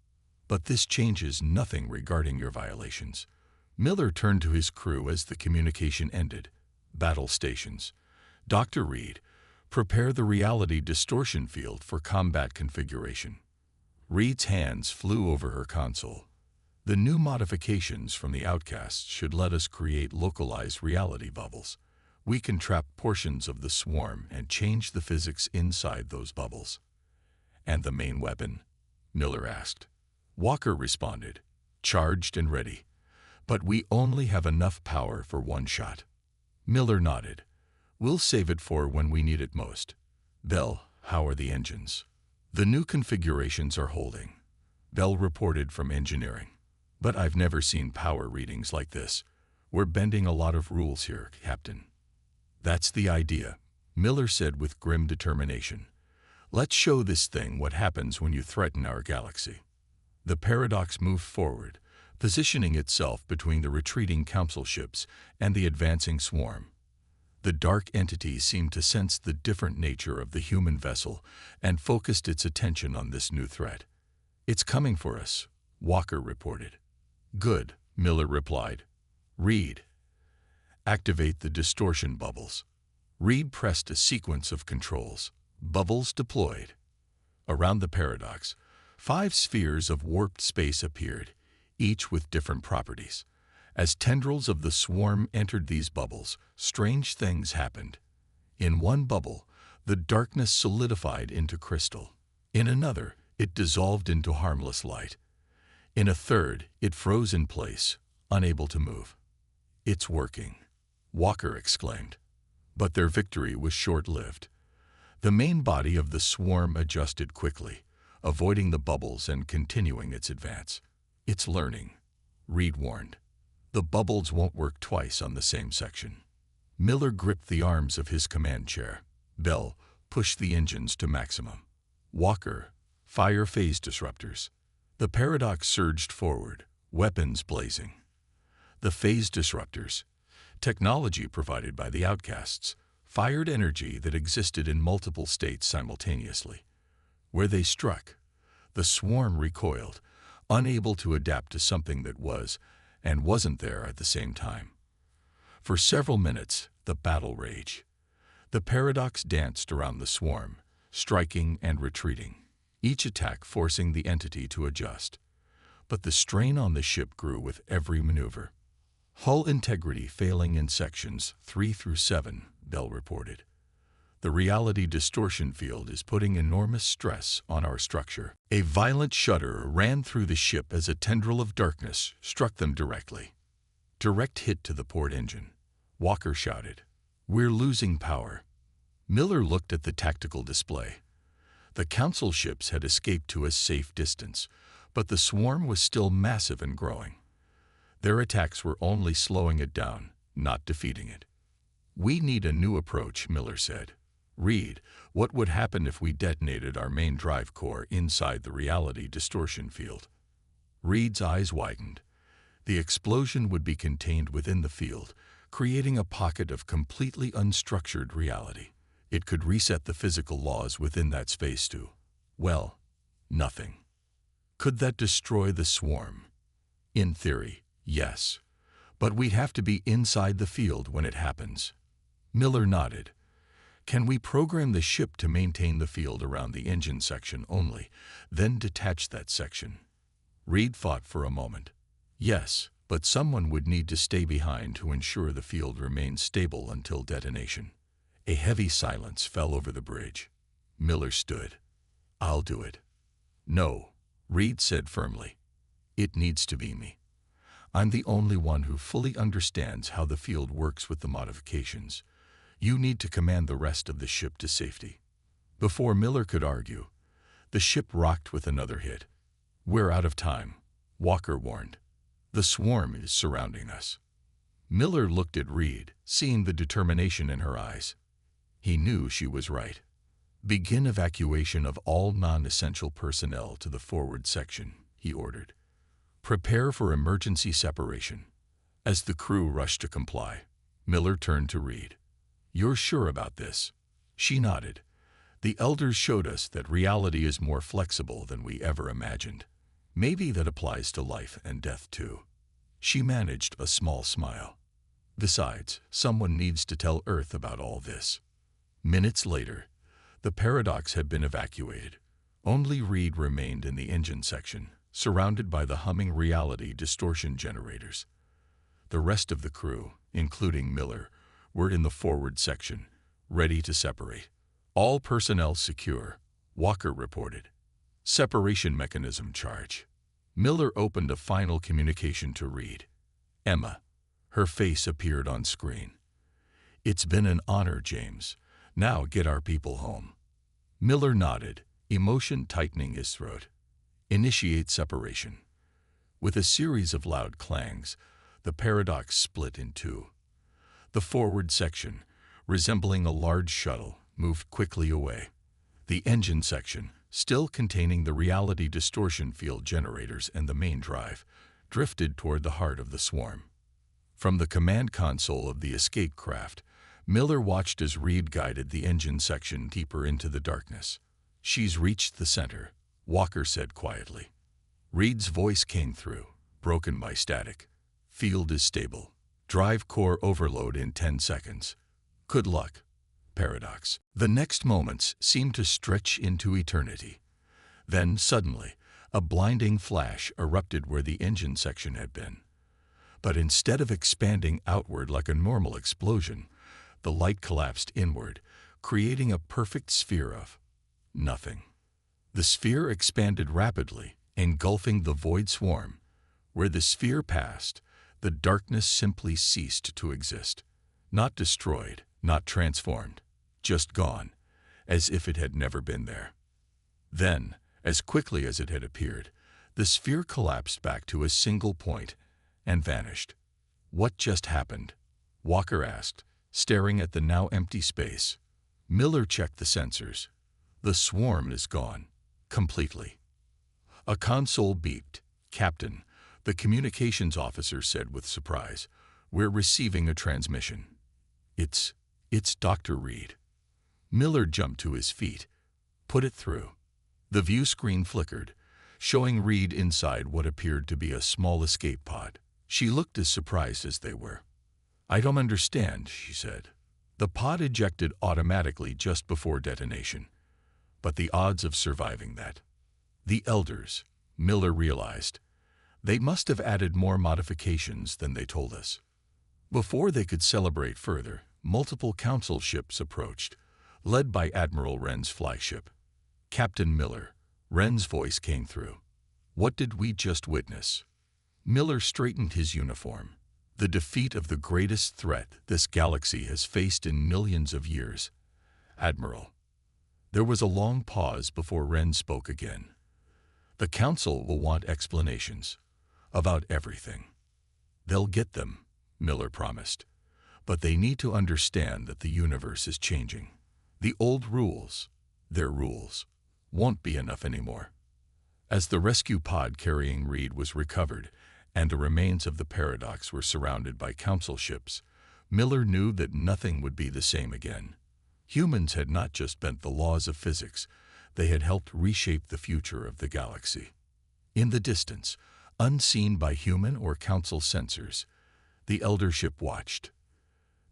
but this changes nothing regarding your violations." Miller turned to his crew as the communication ended. "Battle stations. Dr. Reed, prepare the reality distortion field for combat configuration." Reed's hands flew over her console. "The new modifications from the Outcasts should let us create localized reality bubbles. We can trap portions of the swarm and change the physics inside those bubbles." "And the main weapon?" Miller asked. Walker responded, "Charged and ready. But we only have enough power for one shot." Miller nodded. "We'll save it for when we need it most." "Bell, how are the engines?" "The new configurations are holding," Bell reported from engineering. "But I've never seen power readings like this. We're bending a lot of rules here, Captain." "That's the idea," Miller said with grim determination. "Let's show this thing what happens when you threaten our galaxy." The Paradox moved forward, positioning itself between the retreating Council ships and the advancing swarm. The dark entity seemed to sense the different nature of the human vessel and focused its attention on this new threat. "It's coming for us," Walker reported. "Good," Miller replied. "Reed, activate the distortion bubbles." Reed pressed a sequence of controls. Bubbles deployed. Around the Paradox, 5 spheres of warped space appeared, each with different properties. As tendrils of the swarm entered these bubbles, strange things happened. In one bubble, the darkness solidified into crystal. In another, it dissolved into harmless light. In a third, it froze in place, unable to move. "It's working," Walker exclaimed. But their victory was short-lived. The main body of the swarm adjusted quickly, avoiding the bubbles and continuing its advance. "It's learning," Reed warned. "The bubbles won't work twice on the same section." Miller gripped the arms of his command chair. Bell pushed the engines to maximum. Walker, fire phase disruptors. The Paradox surged forward, weapons blazing. The phase disruptors, technology provided by the Outcasts, fired energy that existed in multiple states simultaneously. Where they struck, the swarm recoiled, unable to adapt to something that was and wasn't there at the same time. For several minutes, the battle raged. The Paradox danced around the swarm, striking and retreating, each attack forcing the entity to adjust. But the strain on the ship grew with every maneuver. "Hull integrity failing in sections 3 through 7, Bell reported. "The reality distortion field is putting enormous stress on our structure." A violent shudder ran through the ship as a tendril of darkness struck them directly. "Direct hit to the port engine," Walker shouted. "We're losing power." Miller looked at the tactical display. The Council ships had escaped to a safe distance, but the swarm was still massive and growing. Their attacks were only slowing it down, not defeating it. "We need a new approach," Miller said. "Reed, what would happen if we detonated our main drive core inside the reality distortion field?" Reed's eyes widened. The explosion would be contained within the field, creating a pocket of completely unstructured reality. It could reset the physical laws within that space too. Well, nothing. Could that destroy the swarm? In theory, yes. But we'd have to be inside the field when it happens. Miller nodded. Can we program the ship to maintain the field around the engine section only, then detach that section? Reed thought for a moment. Yes, but someone would need to stay behind to ensure the field remains stable until detonation. A heavy silence fell over the bridge. Miller stood. I'll do it. No, Reed said firmly. It needs to be me. I'm the only one who fully understands how the field works with the modifications. You need to command the rest of the ship to safety. Before Miller could argue, the ship rocked with another hit. We're out of time, Walker warned. The swarm is surrounding us. Miller looked at Reed, seeing the determination in her eyes. He knew she was right. Begin evacuation of all non-essential personnel to the forward section, he ordered. Prepare for emergency separation. As the crew rushed to comply, Miller turned to Reed. You're sure about this? She nodded. The elders showed us that reality is more flexible than we ever imagined. Maybe that applies to life and death too. She managed a small smile. Besides, someone needs to tell Earth about all this. Minutes later, the Paradox had been evacuated. Only Reed remained in the engine section, surrounded by the humming reality distortion generators. The rest of the crew, including Miller, were in the forward section, ready to separate. All personnel secure, Walker reported. Separation mechanism charge. Miller opened a final communication to Reed. Emma. Her face appeared on screen. It's been an honor, James. Now get our people home. Miller nodded, emotion tightening his throat. Initiate separation. With a series of loud clangs, the Paradox split in two. The forward section, resembling a large shuttle, moved quickly away. The engine section, still containing the reality distortion field generators and the main drive, drifted toward the heart of the swarm. From the command console of the escape craft, Miller watched as Reed guided the engine section deeper into the darkness. She's reached the center, Walker said quietly. Reed's voice came through, broken by static. Field is stable. Drive core overload in 10 seconds. Good luck, Paradox. The next moments seemed to stretch into eternity. Then, suddenly, a blinding flash erupted where the engine section had been. But instead of expanding outward like a normal explosion, the light collapsed inward, creating a perfect sphere of nothing. The sphere expanded rapidly, engulfing the void swarm. Where the sphere passed, the darkness simply ceased to exist. Not destroyed, not transformed, just gone, as if it had never been there. Then, as quickly as it had appeared, the sphere collapsed back to a single point and vanished. What just happened? Walker asked, staring at the now empty space. Miller checked the sensors. The swarm is gone, completely. A console beeped. Captain, the communications officer said with surprise, we're receiving a transmission. It's Dr. Reed. Miller jumped to his feet. Put it through. The view screen flickered, showing Reed inside what appeared to be a small escape pod. She looked as surprised as they were. I don't understand, she said. The pod ejected automatically just before detonation. But the odds of surviving that. The elders, Miller realized. They must have added more modifications than they told us. Before they could celebrate further, multiple council ships approached, led by Admiral Wren's flagship. Captain Miller, Wren's voice came through. What did we just witness? Miller straightened his uniform. The defeat of the greatest threat this galaxy has faced in millions of years. Admiral. There was a long pause before Wren spoke again. The council will want explanations. About everything. They'll get them, Miller promised. But they need to understand that the universe is changing. The old rules, their rules, won't be enough anymore. As the rescue pod carrying Reed was recovered and the remains of the Paradox were surrounded by council ships, Miller knew that nothing would be the same again. Humans had not just bent the laws of physics, they had helped reshape the future of the galaxy. In the distance, unseen by human or council sensors, the elder ship watched.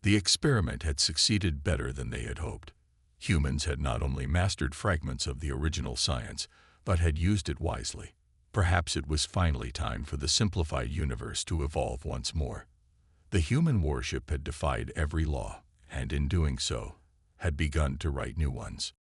The experiment had succeeded better than they had hoped. Humans had not only mastered fragments of the original science, but had used it wisely. Perhaps it was finally time for the simplified universe to evolve once more. The human warship had defied every law, and in doing so, had begun to write new ones.